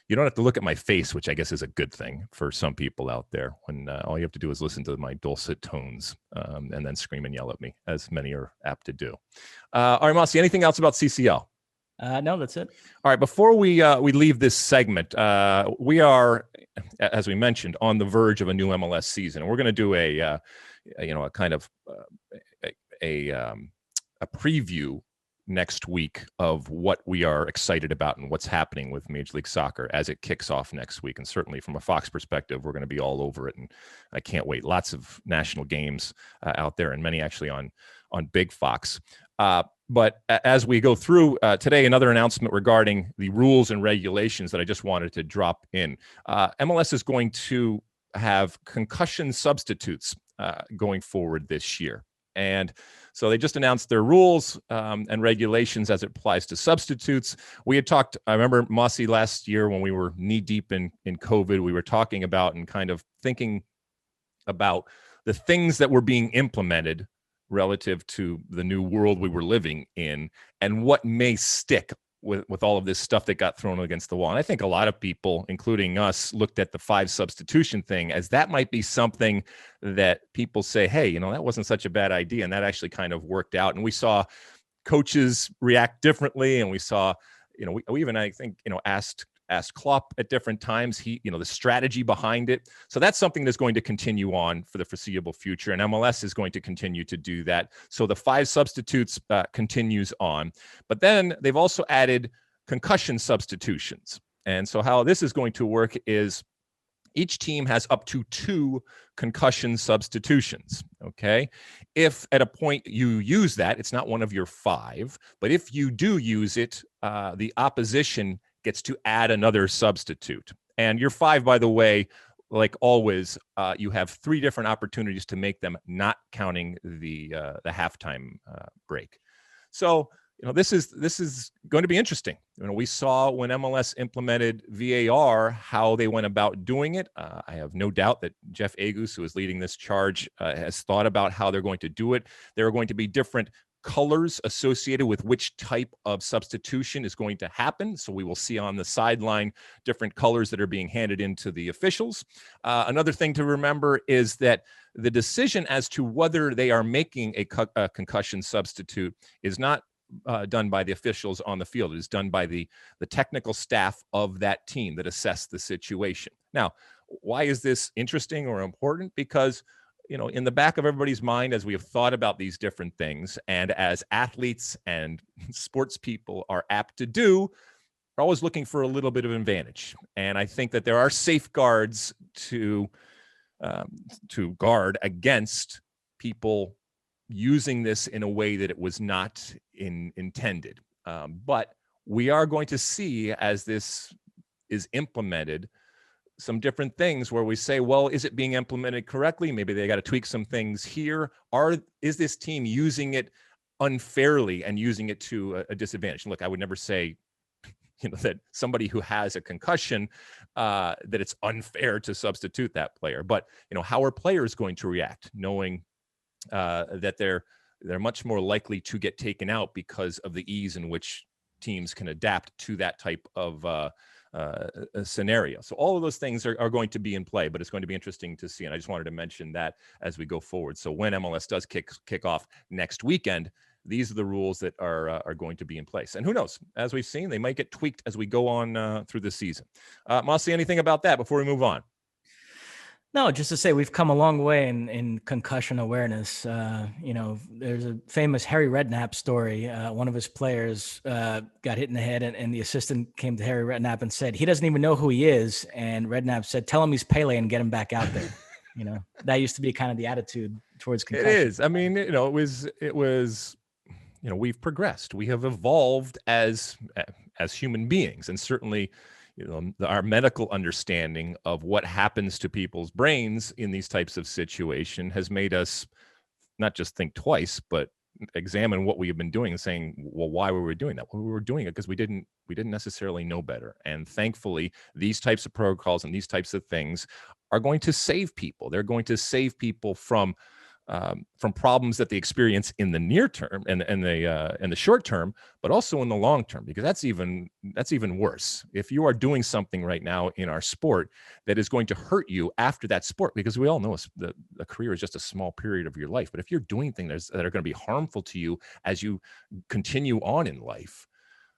A: you don't have to look at my face, which I guess is a good thing for some people out there, when all you have to do is listen to my dulcet tones and then scream and yell at me, as many are apt to do. All right, Mosse, anything else about CCL?
B: No, that's it.
A: All right. Before we leave this segment, we are, as we mentioned, on the verge of a new MLS season, and we're going to do a kind of a preview next week of what we are excited about and what's happening with Major League Soccer as it kicks off next week. And certainly from a Fox perspective, we're going to be all over it, and I can't wait. Lots of national games out there, and many actually on Big Fox. But as we go through today, another announcement regarding the rules and regulations that I just wanted to drop in. MLS is going to have concussion substitutes going forward this year. And so they just announced their rules and regulations as it applies to substitutes. We had talked, I remember, Mosse, last year when we were knee deep in COVID, we were talking about and kind of thinking about the things that were being implemented relative to the new world we were living in, and what may stick with all of this stuff that got thrown against the wall. And I think a lot of people, including us, looked at the 5 substitution thing as that might be something that people say, hey, that wasn't such a bad idea. And that actually kind of worked out. And we saw coaches react differently. And we saw, we even, I think, asked Klopp at different times, the strategy behind it. So that's something that's going to continue on for the foreseeable future. And MLS is going to continue to do that. So the 5 substitutes continues on. But then they've also added concussion substitutions. And so how this is going to work is each team has up to 2 concussion substitutions, okay? If at a point you use that, it's not one of your 5, but if you do use it, the opposition gets to add another substitute. And your 5, by the way, like always, you have 3 different opportunities to make them, not counting the halftime break. So this is going to be interesting. We saw when MLS implemented VAR how they went about doing it. I have no doubt that Jeff Agus, who is leading this charge, has thought about how they're going to do it. There are going to be different colors associated with which type of substitution is going to happen. So we will see on the sideline different colors that are being handed into the officials. Another thing to remember is that the decision as to whether they are making a concussion substitute is not done by the officials on the field. It is done by the technical staff of that team that assess the situation. Now, why is this interesting or important? Because in the back of everybody's mind, as we have thought about these different things, and as athletes and sports people are apt to do, we're always looking for a little bit of advantage. And I think that there are safeguards to guard against people using this in a way that it was not intended. But we are going to see, as this is implemented, some different things where we say, well, is it being implemented correctly? Maybe they got to tweak some things here. Is this team using it unfairly and using it to a disadvantage? Look, I would never say, that somebody who has a concussion, that it's unfair to substitute that player. But, how are players going to react, knowing that they're much more likely to get taken out because of the ease in which teams can adapt to that type of a scenario. So all of those things are going to be in play, but it's going to be interesting to see. And I just wanted to mention that as we go forward. So when MLS does kick off next weekend, these are the rules that are going to be in place. And who knows, as we've seen, they might get tweaked as we go on through the season. Mosse, anything about that before we move on?
B: No, just to say we've come a long way in concussion awareness. There's a famous Harry Redknapp story. One of his players got hit in the head, and the assistant came to Harry Redknapp and said, he doesn't even know who he is. And Redknapp said, tell him he's Pele and get him back out there. That used to be kind of the attitude towards concussion.
A: It is. I mean, it was, we've progressed. We have evolved as human beings, and certainly, our medical understanding of what happens to people's brains in these types of situation has made us not just think twice, but examine what we have been doing and saying, well, why were we doing that? Well, we were doing it because we didn't necessarily know better. And thankfully, these types of protocols and these types of things are going to save people. They're going to save people from problems that they experience in the near term and the short term, but also in the long term, because that's even worse. If you are doing something right now in our sport that is going to hurt you after that sport, because we all know a career is just a small period of your life. But if you're doing things that are going to be harmful to you as you continue on in life,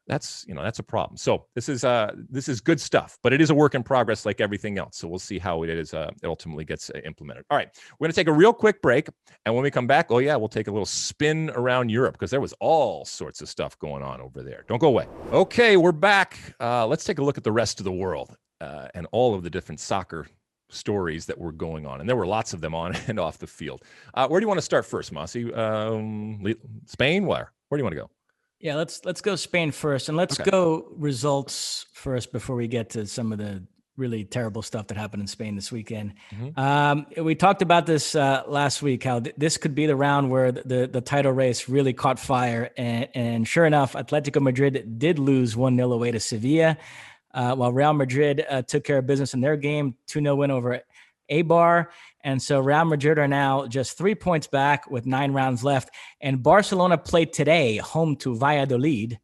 A: that's a problem. So this is good stuff, but it is a work in progress like everything else. So we'll see how it ultimately gets implemented. All right, we're going to take a real quick break. And when we come back, we'll take a little spin around Europe, because there was all sorts of stuff going on over there. Don't go away. Okay, we're back. Let's take a look at the rest of the world and all of the different soccer stories that were going on. And there were lots of them on and off the field. Where do you want to start first, Mosse? Spain? Where do you want to go?
B: Yeah, let's go Spain first, and let's go results first before we get to some of the really terrible stuff that happened in Spain this weekend. Mm-hmm. We talked about this last week, how this could be the round where the title race really caught fire, and sure enough, Atletico Madrid did lose 1-0 away to Sevilla, while Real Madrid took care of business in their game, 2-0 win over Eibar. And so Real Madrid are now just 3 points back with 9 rounds left. And Barcelona played today home to Valladolid.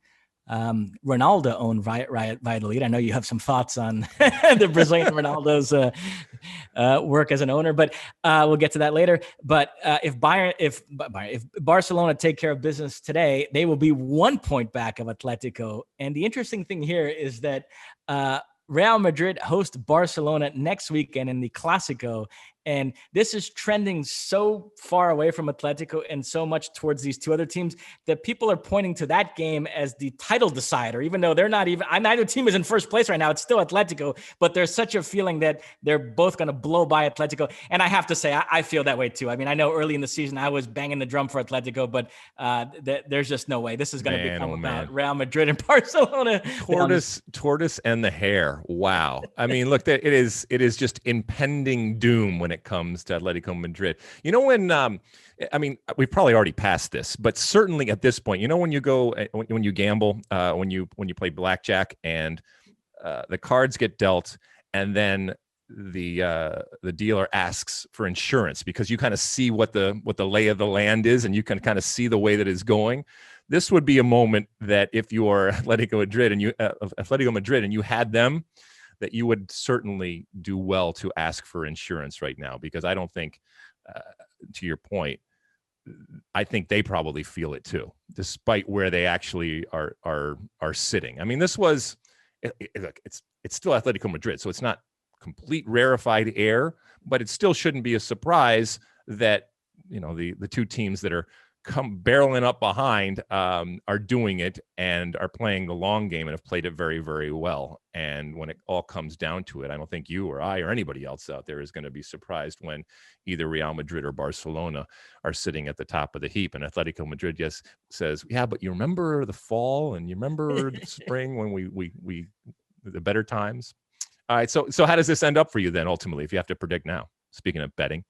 B: Ronaldo owned Valladolid. I know you have some thoughts on the Brazilian Ronaldo's work as an owner, but we'll get to that later. But if Barcelona take care of business today, they will be 1 point back of Atletico. And the interesting thing here is that Real Madrid host Barcelona next weekend in the Clásico. And this is trending so far away from Atletico and so much towards these two other teams that people are pointing to that game as the title decider, even though they're not even, neither team is in first place right now. It's still Atletico, but there's such a feeling that they're both going to blow by Atletico. And I have to say, I feel that way too. I mean, I know early in the season, I was banging the drum for Atletico, but there's just no way. This is going to become about Real Madrid and Barcelona.
A: Tortoise and the hare. Wow. I mean, look, it is just impending doom when it comes to Atletico Madrid. We've probably already passed this, but certainly at this point, when you go, when you gamble, when you play blackjack and the cards get dealt, and then the dealer asks for insurance because you kind of see what the lay of the land is, and you can kind of see the way that it's going. This would be a moment that if you are Atletico Madrid and you had them, that you would certainly do well to ask for insurance right now, because I don't think, to your point, I think they probably feel it too, despite where they actually are sitting. I mean, this was, it's still Atletico Madrid, so it's not complete rarefied air, but it still shouldn't be a surprise that, the two teams that are come barreling up behind are doing it and are playing the long game and have played it very, very well. And when it all comes down to it, I don't think you or I or anybody else out there is going to be surprised when either Real Madrid or Barcelona are sitting at the top of the heap. And Atletico Madrid says, yeah, but you remember the fall and you remember the spring when we the better times. All right. So how does this end up for you then, ultimately, if you have to predict now, speaking of betting?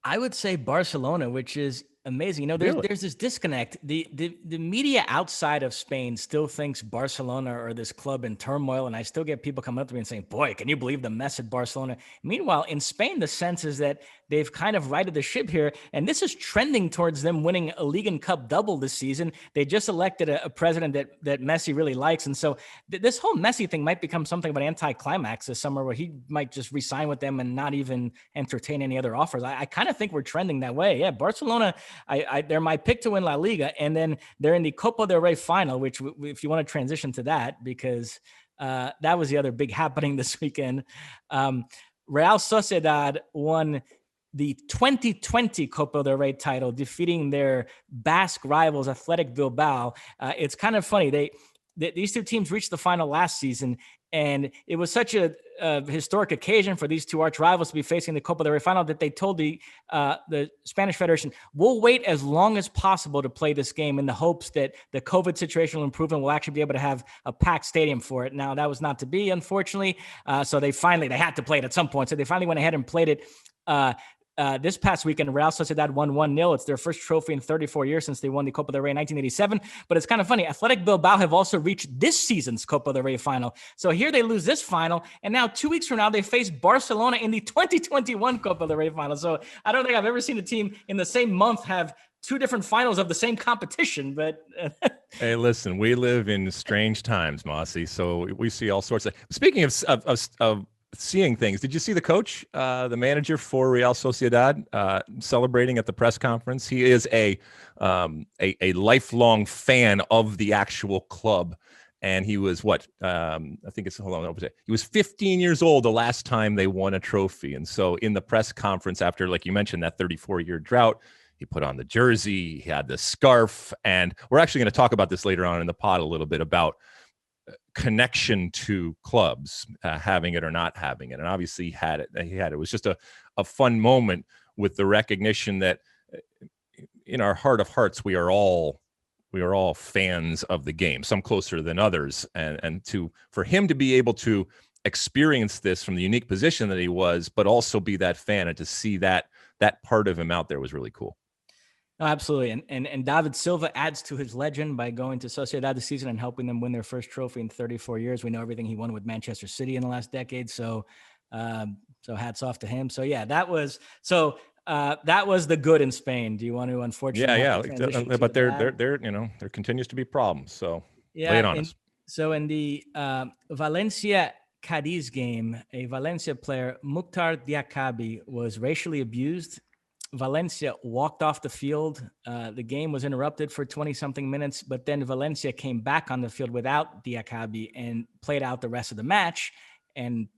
B: I would say Barcelona, which is amazing. There's this disconnect. The media outside of Spain still thinks Barcelona or this club in turmoil, and I still get people coming up to me and saying, "Boy, can you believe the mess at Barcelona?" Meanwhile, in Spain, the sense is that they've kind of righted the ship here, and this is trending towards them winning a League and Cup double this season. They just elected a president that Messi really likes, and so this whole Messi thing might become something of an anticlimax this summer, where he might just re-sign with them and not even entertain any other offers. I kind of think we're trending that way. Yeah, Barcelona. They're my pick to win La Liga, and then they're in the Copa del Rey final, which, if you want to transition to that, because that was the other big happening this weekend. Real Sociedad won the 2020 Copa del Rey title, defeating their Basque rivals, Athletic Bilbao. It's kind of funny. These two teams reached the final last season, and it was such a historic occasion for these two arch rivals to be facing the Copa del Rey final that they told the Spanish Federation, we'll wait as long as possible to play this game in the hopes that the COVID situation will improve and we'll actually be able to have a packed stadium for it. Now, that was not to be, unfortunately. So they had to play it at some point. So they finally went ahead and played it this past weekend. Real Sociedad won 1-0. It's their first trophy in 34 years since they won the Copa del Rey in 1987. But it's kind of funny. Athletic Bilbao have also reached this season's Copa del Rey final. So here they lose this final. And now 2 weeks from now, they face Barcelona in the 2021 Copa del Rey final. So I don't think I've ever seen a team in the same month have two different finals of the same competition. But
A: hey, listen, we live in strange times, Mosse. So we see all sorts of. Speaking of seeing things, did you see the coach, the manager for Real Sociedad, celebrating at the press conference? He is a lifelong fan of the actual club, and he was he was 15 years old the last time they won a trophy. And so in the press conference after, like you mentioned, that 34-year drought, he put on the jersey, he had the scarf, and we're actually going to talk about this later on in the pod a little bit about connection to clubs, having it or not having it. And obviously he had it. It was just a fun moment with the recognition that in our heart of hearts, we are all fans of the game, some closer than others. And for him to be able to experience this from the unique position that he was, but also be that fan and to see that part of him out there was really cool.
B: No, absolutely. And David Silva adds to his legend by going to Sociedad this season and helping them win their first trophy in 34 years. We know everything he won with Manchester City in the last decade. So hats off to him. So yeah, that was the good in Spain. Do you want to, unfortunately?
A: Yeah. But there continues to be problems. So lay it on us.
B: So in the Valencia Cadiz game, a Valencia player, Mukhtar Diakabi, was racially abused. Valencia walked off the field. The game was interrupted for 20-something minutes, but then Valencia came back on the field without Diakabi and played out the rest of the match. And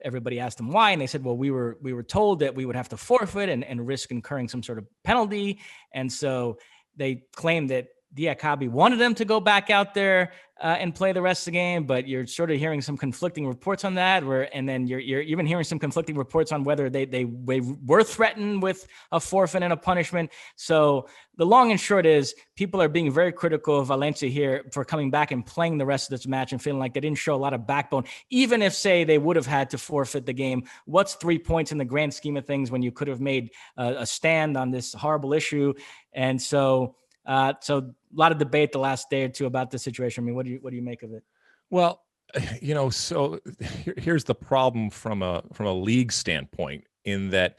B: everybody asked them why, and they said, well, we were told that we would have to forfeit and risk incurring some sort of penalty. And so they claimed that Diakabi wanted them to go back out there and play the rest of the game, but you're sort of hearing some conflicting reports on that. And then you're even hearing some conflicting reports on whether they were threatened with a forfeit and a punishment. So the long and short is people are being very critical of Valencia here for coming back and playing the rest of this match and feeling like they didn't show a lot of backbone. Even if, say, they would have had to forfeit the game, what's 3 points in the grand scheme of things when you could have made a stand on this horrible issue? And so a lot of debate the last day or two about the situation. I mean, what do you make of it?
A: Well, so here's the problem from a league standpoint, in that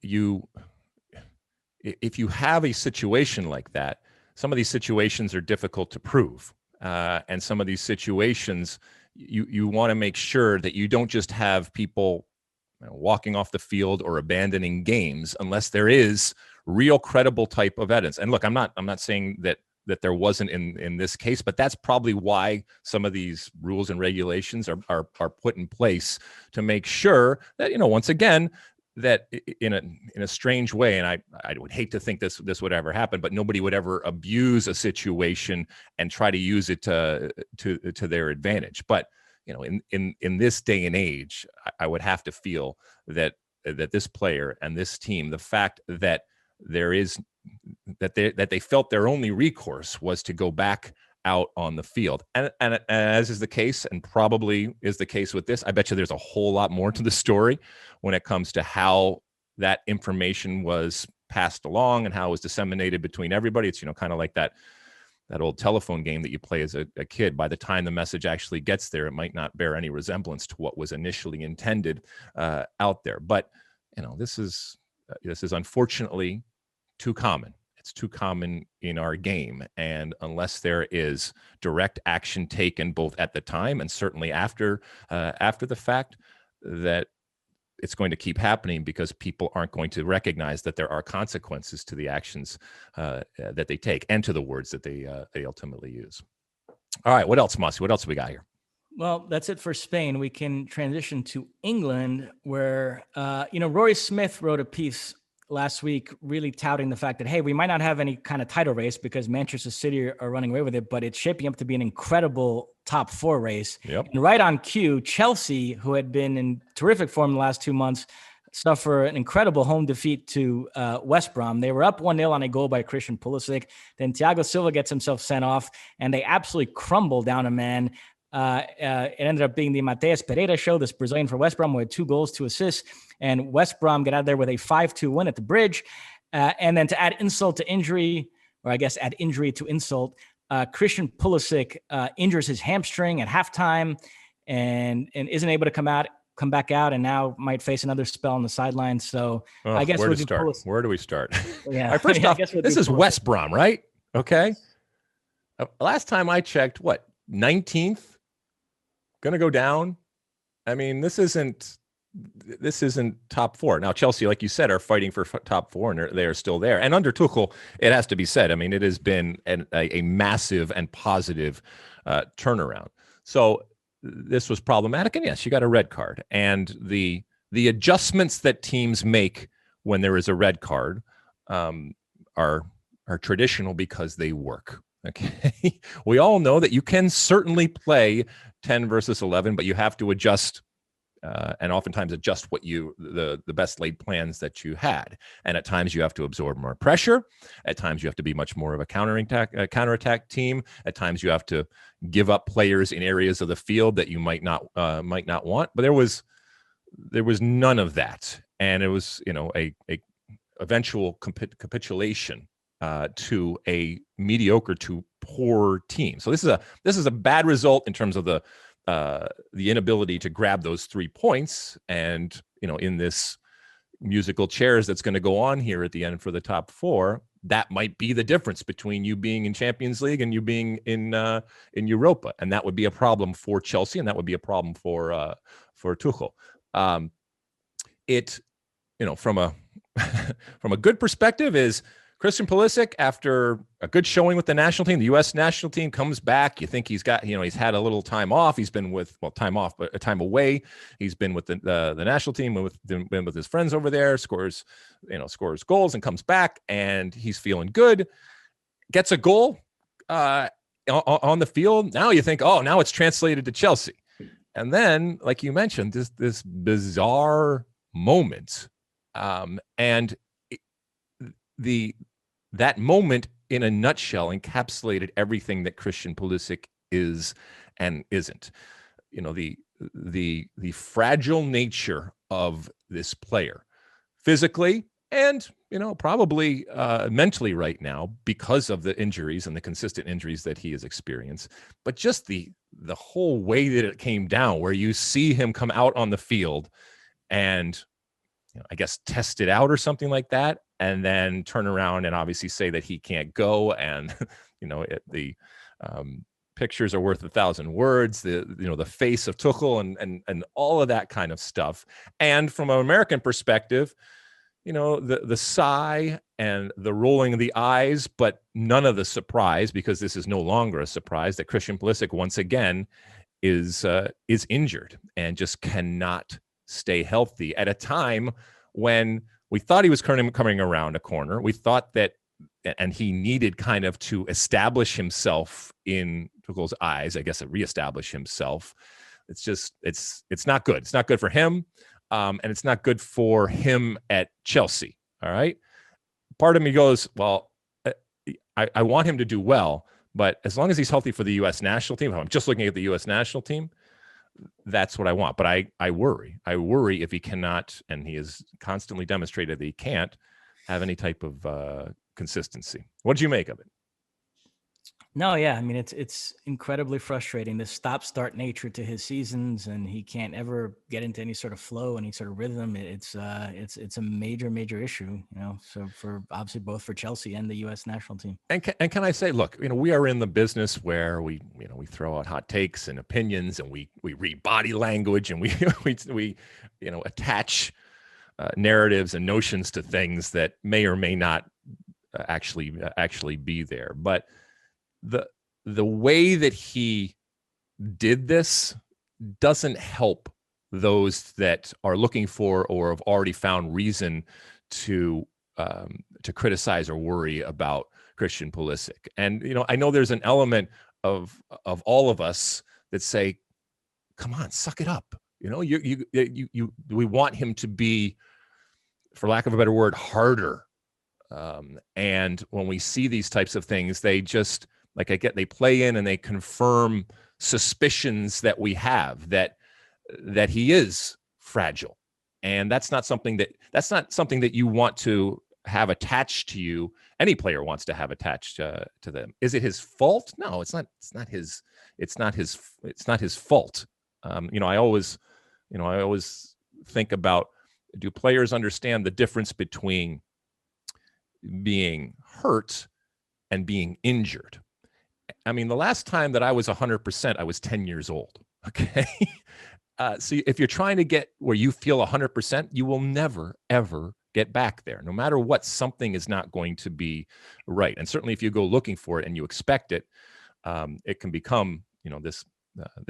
A: if you have a situation like that, some of these situations are difficult to prove. And some of these situations, you want to make sure that you don't just have people walking off the field or abandoning games unless there is real credible type of evidence. And look, I'm not saying that there wasn't in this case, but that's probably why some of these rules and regulations are put in place to make sure that, once again, that in a strange way, and I would hate to think this would ever happen, but nobody would ever abuse a situation and try to use it to their advantage. But in this day and age, I would have to feel that this player and this team, the fact that they felt their only recourse was to go back out on the field. And as is the case, and probably is the case with this, I bet you there's a whole lot more to the story when it comes to how that information was passed along and how it was disseminated between everybody. It's, kind of like that old telephone game that you play as a kid. By the time the message actually gets there, it might not bear any resemblance to what was initially intended out there. But, this is unfortunately too common. It's too common in our game. And unless there is direct action taken both at the time and certainly after the fact, that it's going to keep happening because people aren't going to recognize that there are consequences to the actions that they take and to the words that they ultimately use. All right. What else, Mosse? What else we got here?
B: Well, that's it for Spain. We can transition to England, where, Rory Smith wrote a piece last week really touting the fact that, hey, we might not have any kind of title race because Manchester City are running away with it, but it's shaping up to be an incredible top 4 race.
A: Yep.
B: And right on cue, Chelsea, who had been in terrific form the last 2 months, suffer an incredible home defeat to West Brom. They were up 1-0 on a goal by Christian Pulisic. Then Thiago Silva gets himself sent off, and they absolutely crumble down a man. It ended up being the Mateus Pereira show, this Brazilian for West Brom, with 2 goals, 2 assists, and West Brom get out of there with a 5-2 win at the Bridge. And then to add insult to injury, or I guess add injury to insult, Christian Pulisic injures his hamstring at halftime and isn't able to come back out, and now might face another spell on the sidelines. So I guess
A: where do we start?
B: Yeah.
A: First off, this is West Brom, right? Okay. Last time I checked, 19th? Going to go down? I mean, this isn't top 4. Now, Chelsea, like you said, are fighting for top 4, and they are still there. And under Tuchel, it has to be said, I mean, it has been a massive and positive turnaround. So this was problematic. And yes, you got a red card. And the adjustments that teams make when there is a red card are traditional because they work. Okay. We all know that you can certainly play 10 versus 11, but you have to adjust and oftentimes adjust what the best laid plans that you had. And at times you have to absorb more pressure. At times you have to be much more of a counterattack team. At times you have to give up players in areas of the field that you might not want. But there was none of that. And it was, a eventual capitulation to a mediocre to poor team. So this is a bad result in terms of the inability to grab those 3 points. And in this musical chairs that's going to go on here at the end for the top 4, that might be the difference between you being in Champions League and you being in Europa, and that would be a problem for Chelsea, and that would be a problem for Tuchel. From a good perspective is Christian Pulisic, after a good showing with the national team, the U.S. national team, comes back. You think he's got, he's had a little time off. He's been time off, but a time away. He's been with the national team, been with his friends over there, scores goals and comes back, and he's feeling good. Gets a goal on the field. Now you think, oh, now it's translated to Chelsea. And then, like you mentioned, this bizarre moment, and that moment in a nutshell encapsulated everything that Christian Pulisic is and isn't. The fragile nature of this player, physically and probably mentally right now because of the injuries and the consistent injuries that he has experienced. But just the whole way that it came down, where you see him come out on the field and I guess test it out or something like that, and then turn around and obviously say that he can't go. And, the pictures are worth 1,000 words, the face of Tuchel and all of that kind of stuff. And from an American perspective, the sigh and the rolling of the eyes, but none of the surprise, because this is no longer a surprise that Christian Pulisic once again is injured and just cannot stay healthy at a time when we thought he was coming around a corner. We thought that, and he needed kind of to establish himself in Tuchel's eyes, I guess, reestablish himself. It's just, it's not good. It's not good for him. And it's not good for him at Chelsea. All right. Part of me goes, well, I want him to do well, but as long as he's healthy for the U.S. national team, I'm just looking at the U.S. national team, that's what I want. But I worry. I worry if he cannot, and he has constantly demonstrated that he can't have any type of consistency. What did you make of it?
B: No, yeah. I mean, it's incredibly frustrating, the stop-start nature to his seasons, and he can't ever get into any sort of flow, any sort of rhythm. It's a major issue, so for obviously both for Chelsea and the U.S. national team. And
A: can I say, look, we are in the business where we throw out hot takes and opinions, and we read body language, and we attach narratives and notions to things that may or may not actually be there, but the way that he did this doesn't help those that are looking for or have already found reason to criticize or worry about Christian Pulisic. And I know there's an element of all of us that say, "Come on, suck it up." We want him to be, for lack of a better word, harder. And when we see these types of things, they just they play in and they confirm suspicions that we have that he is fragile. And that's not something that you want to have attached to you. Any player wants to have attached to them. Is it his fault? No, it's not his fault. I always think about, do players understand the difference between being hurt and being injured? I mean, the last time that I was 100%, I was 10 years old. Okay. So if you're trying to get where you feel 100%, you will never, ever get back there. No matter what, something is not going to be right. And certainly if you go looking for it and you expect it, it can become, this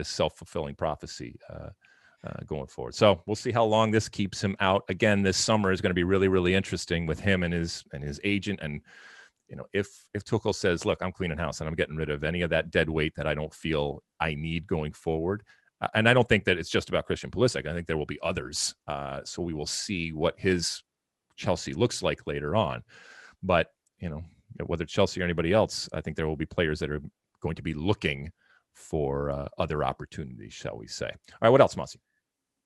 A: self-fulfilling prophecy going forward. So we'll see how long this keeps him out. Again, this summer is going to be really, really interesting with him and his agent. And if Tuchel says, "Look, I'm cleaning house and I'm getting rid of any of that dead weight that I don't feel I need going forward," and I don't think that it's just about Christian Pulisic. I think there will be others. So we will see what his Chelsea looks like later on. But whether it's Chelsea or anybody else, I think there will be players that are going to be looking for other opportunities, shall we say. All right, what else, Mosse?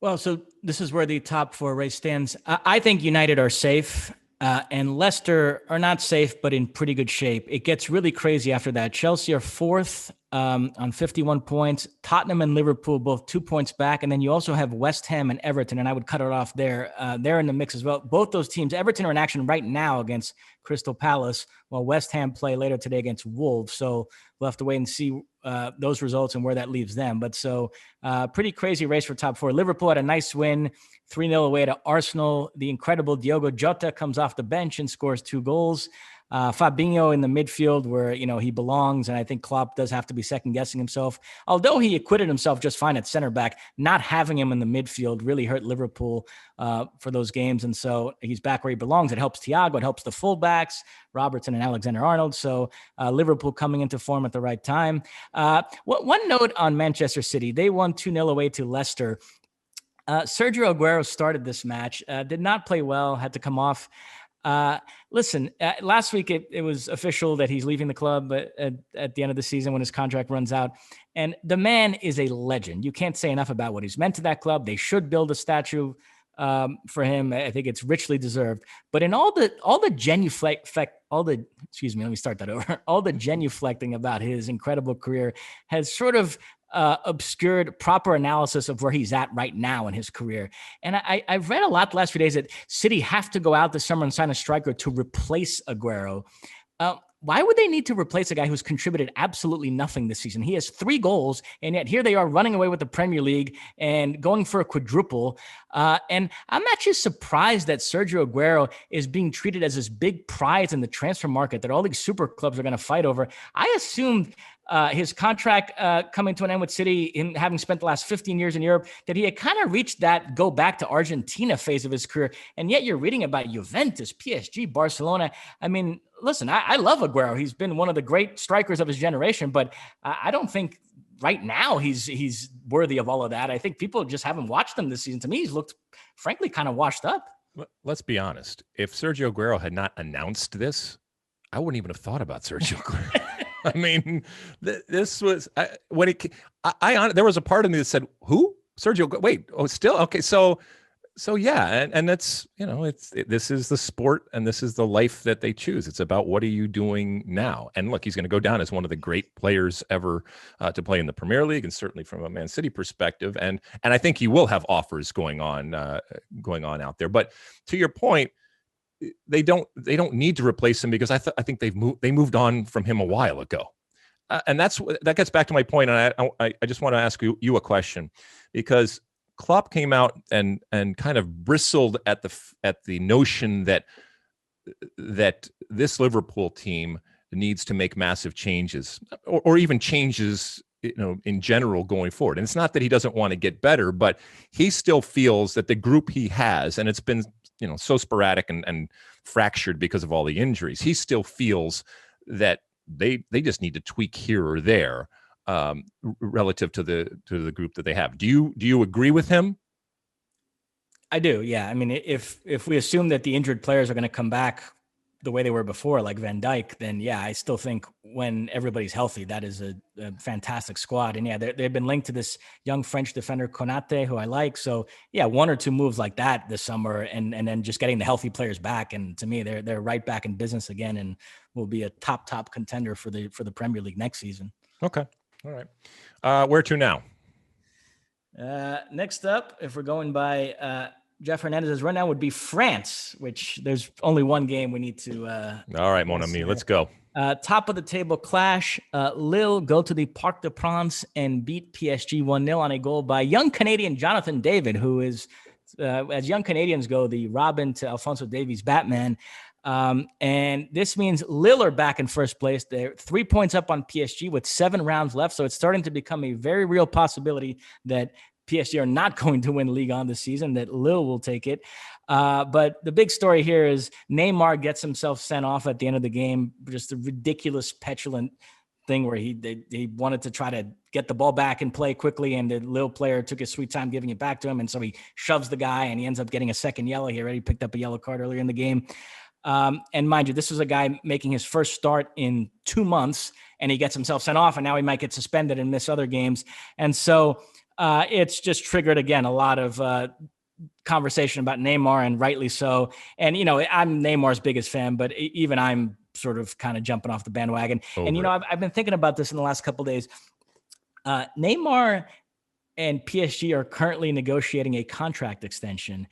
B: Well, so this is where the top four race stands. I think United are safe. And Leicester are not safe, but in pretty good shape. It gets really crazy after that. Chelsea are fourth on 51 points. Tottenham and Liverpool both 2 points back. And then you also have West Ham and Everton, and I would cut it off there. They're in the mix as well. Both those teams, Everton are in action right now against Crystal Palace, while West Ham play later today against Wolves. So we'll have to wait and see those results and where that leaves them. But so pretty crazy race for top four. Liverpool had a nice win, 3-0 away to Arsenal. The incredible Diogo Jota comes off the bench and scores 2 goals. Fabinho in the midfield where, he belongs. And I think Klopp does have to be second guessing himself. Although he acquitted himself just fine at center back, not having him in the midfield really hurt Liverpool for those games. And so he's back where he belongs. It helps Thiago. It helps the fullbacks, Robertson and Alexander-Arnold. So Liverpool coming into form at the right time. One note on Manchester City. They won 2-0 away to Leicester. Sergio Aguero started this match, did not play well, had to come off. Listen, last week it was official that he's leaving the club at the end of the season when his contract runs out. And the man is a legend. You can't say enough about what he's meant to that club. They should build a statue for him. I think it's richly deserved. But in all the genuflecting about his incredible career has sort of obscured proper analysis of where he's at right now in his career. And I've read a lot the last few days that City have to go out this summer and sign a striker to replace Aguero. Why would they need to replace a guy who's contributed absolutely nothing this season? He has 3 goals, and yet here they are running away with the Premier League and going for a quadruple. And I'm actually surprised that Sergio Aguero is being treated as this big prize in the transfer market that all these super clubs are going to fight over. I assumed his contract coming to an end with City, him having spent the last 15 years in Europe, that he had kind of reached that go back to Argentina phase of his career. And yet you're reading about Juventus, PSG, Barcelona. I mean, listen, I love Aguero. He's been one of the great strikers of his generation, but I don't think right now he's worthy of all of that. I think people just haven't watched him this season. To me, he's looked, frankly, kind of washed up.
A: Let's be honest. If Sergio Aguero had not announced this, I wouldn't even have thought about Sergio Aguero. I mean, this was when it. There was a part of me that said, "Who? Sergio? Wait, oh, still okay." So yeah, and that's this is the sport and this is the life that they choose. It's about what are you doing now? And look, he's going to go down as one of the great players ever to play in the Premier League, and certainly from a Man City perspective. And I think he will have offers going on out there. But to your point, they don't need to replace him because I think they moved on from him a while ago. And that gets back to my point. And I just want to ask you a question, because Klopp came out and kind of bristled at the notion that this Liverpool team needs to make massive changes or even changes, in general going forward. And it's not that he doesn't want to get better, but he still feels that the group he has, and it's been, so sporadic and fractured because of all the injuries, he still feels that they just need to tweak here or there. Relative to the group that they have. Do you agree with him?
B: I do. Yeah. I mean, if we assume that the injured players are going to come back the way they were before, like Van Dijk, then yeah, I still think when everybody's healthy, that is a fantastic squad. And yeah, they've been linked to this young French defender, Konate, who I like. So yeah, one or two moves like that this summer and then just getting the healthy players back. And to me, they're right back in business again and will be a top contender for the Premier League next season.
A: Okay. All right. Where to now?
B: Next up, if we're going by Jeff Hernandez's rundown, would be France, which there's only one game we need to.
A: All right, mon ami, let's go.
B: Top of the table clash. Lille go to the Parc des Princes and beat PSG 1-0 on a goal by young Canadian Jonathan David, who is, as young Canadians go, the Robin to Alphonso Davies Batman. And this means Lille are back in first place. They're 3 points up on PSG with 7 rounds left. So it's starting to become a very real possibility that PSG are not going to win Liga on this season, that Lille will take it. But the big story here is Neymar gets himself sent off at the end of the game. Just a ridiculous, petulant thing where he wanted to try to get the ball back and play quickly, and the Lille player took his sweet time giving it back to him. And so he shoves the guy and he ends up getting a second yellow. He already picked up a yellow card earlier in the game. And mind you, this was a guy making his first start in 2 months, and he gets himself sent off, and now he might get suspended and miss other games. And so it's just triggered, again, a lot of conversation about Neymar, and rightly so. And, I'm Neymar's biggest fan, but even I'm sort of kind of jumping off the bandwagon. And, I've been thinking about this in the last couple of days. Neymar and PSG are currently negotiating a contract extension.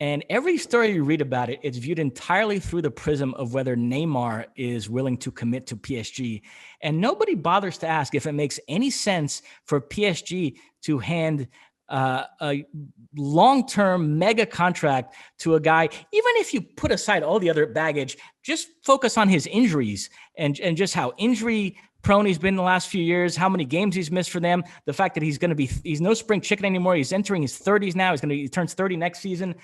B: And every story you read about it, it's viewed entirely through the prism of whether Neymar is willing to commit to PSG. And nobody bothers to ask if it makes any sense for PSG to hand a long-term mega contract to a guy, even if you put aside all the other baggage, just focus on his injuries and just how injury prone he's been the last few years, how many games he's missed for them, the fact that he's no spring chicken anymore. He's entering his 30s now. He turns 30 next season.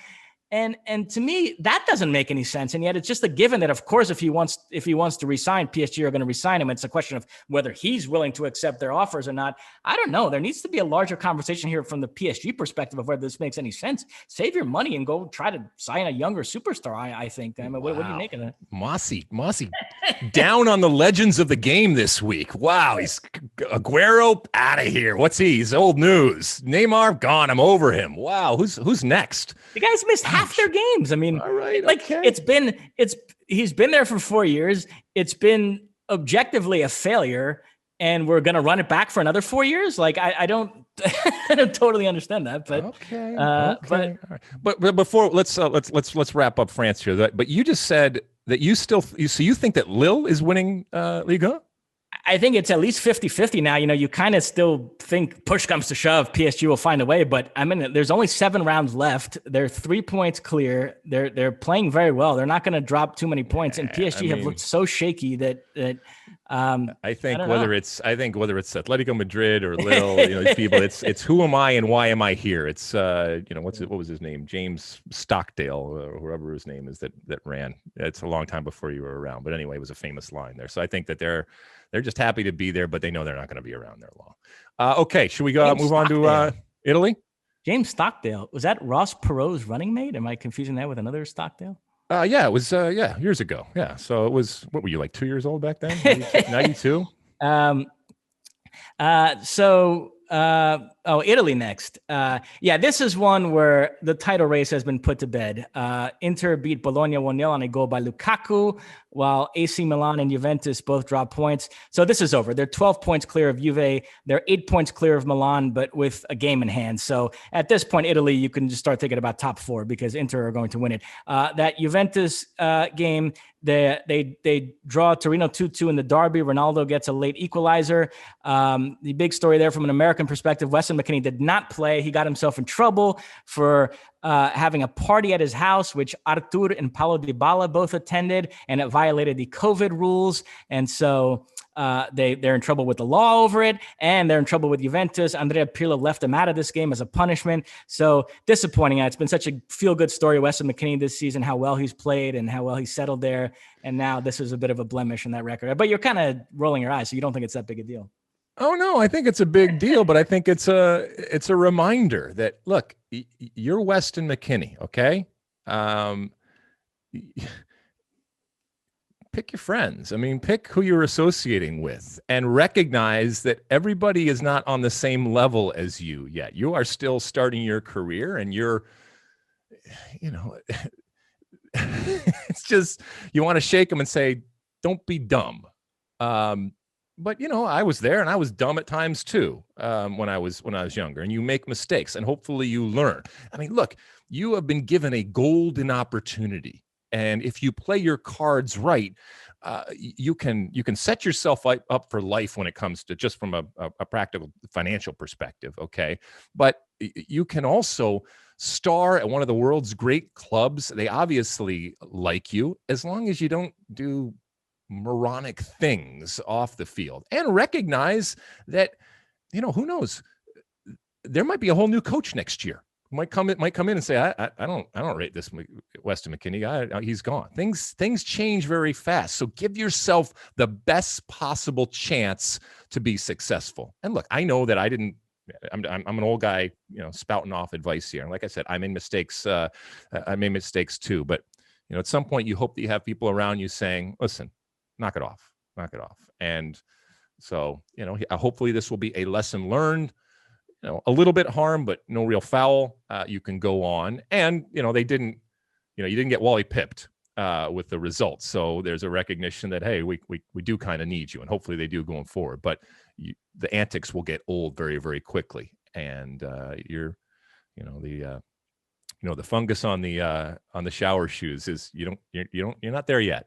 B: And to me, that doesn't make any sense. And yet it's just a given that, of course, if he wants to resign, PSG are going to resign him. It's a question of whether he's willing to accept their offers or not. I don't know. There needs to be a larger conversation here from the PSG perspective of whether this makes any sense. Save your money and go try to sign a younger superstar, I think. I mean, what do you make of that?
A: Mosse, down on the legends of the game this week. Wow, he's Aguero out of here. What's he? He's old news. Neymar gone. I'm over him. Wow, who's next?
B: The guy's missed half their games. I mean,
A: all right,
B: okay. He's been there for 4 years. It's been objectively a failure, and we're going to run it back for another 4 years. Like I don't totally understand that, but
A: okay. But before let's wrap up France here. But you just said that you think that Lille is winning Liga?
B: I think it's at least 50-50 now. You kind of still think push comes to shove, PSG will find a way, but there's only 7 rounds left. They're 3 points clear. They're playing very well. They're not going to drop too many points, and PSG have looked so shaky that
A: I think
B: don't
A: whether
B: know.
A: it's Atletico Madrid or Lille, these people, it's who am I and why am I here? It's what was his name? James Stockdale or whoever his name is that ran. It's a long time before you were around, but anyway, it was a famous line there. So I think that they're just happy to be there, but they know they're not going to be around there long. Okay, should we go
B: James
A: move on to Italy?
B: James Stockdale, was that Ross Perot's running mate? Am I confusing that with another Stockdale?
A: Yeah, it was years ago. Yeah, so it was. What were you, like 2 years old back then? 92?
B: Italy next. This is one where the title race has been put to bed. Inter beat Bologna 1-0 on a goal by Lukaku, while AC Milan and Juventus both dropped points. So this is over. They're 12 points clear of Juve. They're 8 points clear of Milan, but with a game in hand. So at this point, Italy, you can just start thinking about top 4 because Inter are going to win it. That Juventus game, they draw Torino 2-2 in the derby. Ronaldo gets a late equalizer. The big story there from an American perspective, Weston McKennie did not play. He got himself in trouble for having a party at his house, which Artur and Paulo Dybala both attended, and it violated the COVID rules. And so they're in trouble with the law over it, and they're in trouble with Juventus. Andrea Pirlo left him out of this game as a punishment. So disappointing. It's been such a feel-good story, Weston McKennie, this season, how well he's played and how well he's settled there. And now this is a bit of a blemish in that record. But you're kind of rolling your eyes, so you don't think it's that big a deal.
A: Oh no, I think it's a big deal, but I think it's a reminder that, look, you're Weston McKennie, okay? Pick your friends. I mean, pick who you're associating with and recognize that everybody is not on the same level as you yet. You are still starting your career, and you're, it's just, you want to shake them and say, don't be dumb. But I was there, and I was dumb at times too when I was younger. And you make mistakes, and hopefully you learn. I mean, look, you have been given a golden opportunity, and if you play your cards right, you can set yourself up for life when it comes to just from a practical financial perspective. Okay, but you can also star at one of the world's great clubs. They obviously like you as long as you don't do moronic things off the field, and recognize that, who knows, there might be a whole new coach next year. Might come in and say, I don't rate this Weston McKennie guy. He's gone. Things change very fast. So give yourself the best possible chance to be successful. And look, I know that I'm an old guy, spouting off advice here. And like I said, I made mistakes. I made mistakes too. But at some point, you hope that you have people around you saying, listen, knock it off. And so, hopefully this will be a lesson learned, a little bit harm, but no real foul. You can go on. And, they didn't, you didn't get Wally pipped with the results. So there's a recognition that, hey, we do kind of need you. And hopefully they do going forward. But the antics will get old very, very quickly. And the fungus on the shower shoes is you're not there yet.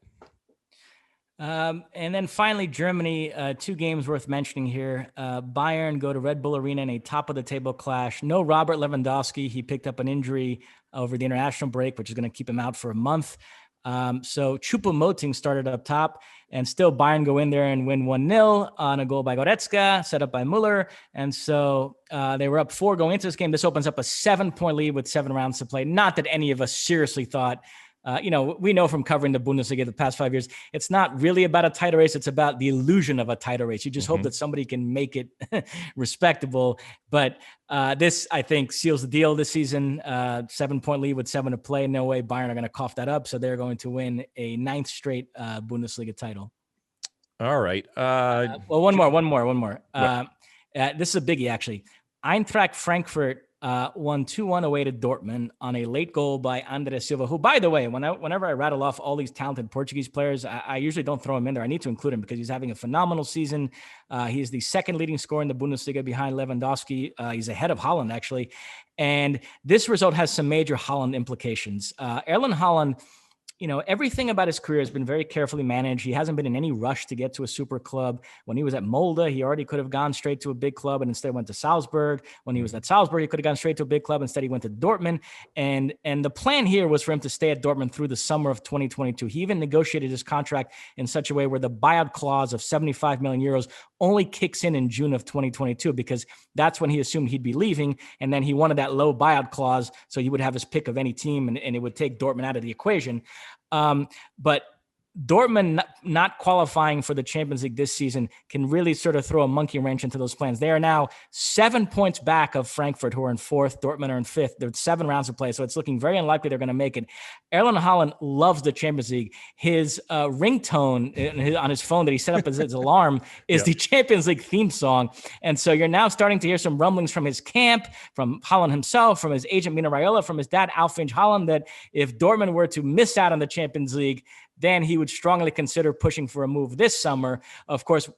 B: And then finally, Germany, 2 games worth mentioning here. Bayern go to Red Bull Arena in a top-of-the-table clash. No Robert Lewandowski. He picked up an injury over the international break, which is going to keep him out for a month. So Choupo-Moting started up top, and still Bayern go in there and win 1-0 on a goal by Goretzka, set up by Müller. And so they were up 4 going into this game. This opens up a 7-point lead with 7 rounds to play. Not that any of us seriously thought, we know from covering the Bundesliga the past 5 years, it's not really about a title race. It's about the illusion of a title race. You just hope that somebody can make it respectable. But this, I think, seals the deal this season. 7-point lead with 7 to play. No way Bayern are going to cough that up. So they're going to win a 9th straight Bundesliga title.
A: All right.
B: One more. This is a biggie, actually. Eintracht Frankfurt won 2-1 away to Dortmund on a late goal by André Silva, who, by the way, whenever I rattle off all these talented Portuguese players, I usually don't throw him in there. I need to include him because he's having a phenomenal season. He is the 2nd leading scorer in the Bundesliga behind Lewandowski. He's ahead of Haaland, actually. And this result has some major Haaland implications. Erling Haaland, everything about his career has been very carefully managed. He hasn't been in any rush to get to a super club. When he was at Molde, he already could have gone straight to a big club and instead went to Salzburg. When he was at Salzburg, he could have gone straight to a big club. Instead, he went to Dortmund. And the plan here was for him to stay at Dortmund through the summer of 2022. He even negotiated his contract in such a way where the buyout clause of 75 million euros only kicks in June of 2022, because that's when he assumed he'd be leaving. And then he wanted that low buyout clause, so he would have his pick of any team, and it would take Dortmund out of the equation. But Dortmund not qualifying for the Champions League this season can really sort of throw a monkey wrench into those plans. They are now 7 points back of Frankfurt, who are in fourth. Dortmund are in fifth. There's 7 rounds to play, so it's looking very unlikely they're going to make it. Erling Haaland loves the Champions League. His ringtone on his phone that he set up as his alarm is the Champions League theme song. And so you're now starting to hear some rumblings from his camp, from Haaland himself, from his agent Mino Raiola, from his dad Alphonse Haaland, that if Dortmund were to miss out on the Champions League, then he would strongly consider pushing for a move this summer. Of course,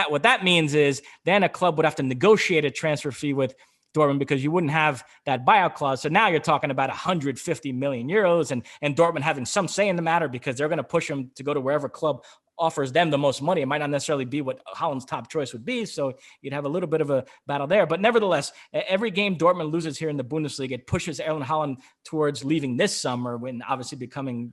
B: what that means is then a club would have to negotiate a transfer fee with Dortmund, because you wouldn't have that buyout clause. So now you're talking about 150 million euros, and Dortmund having some say in the matter, because they're going to push him to go to wherever club offers them the most money. It might not necessarily be what Haaland's top choice would be, so you'd have a little bit of a battle there. But nevertheless, every game Dortmund loses here in the Bundesliga, it pushes Erling Haaland towards leaving this summer, when obviously becoming,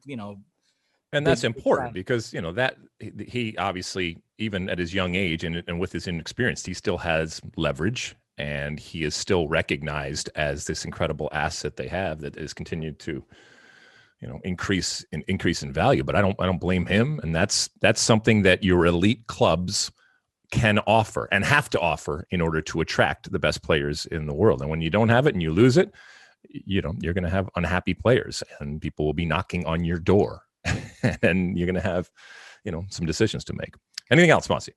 A: and that's important, because that he obviously, even at his young age and with his inexperience, he still has leverage, and he is still recognized as this incredible asset they have that has continued to increase in value. But I don't blame him, and that's something that your elite clubs can offer and have to offer in order to attract the best players in the world. And when you don't have it and you lose it, you're going to have unhappy players, and people will be knocking on your door. And you're going to have, some decisions to make. Anything else, Mosse?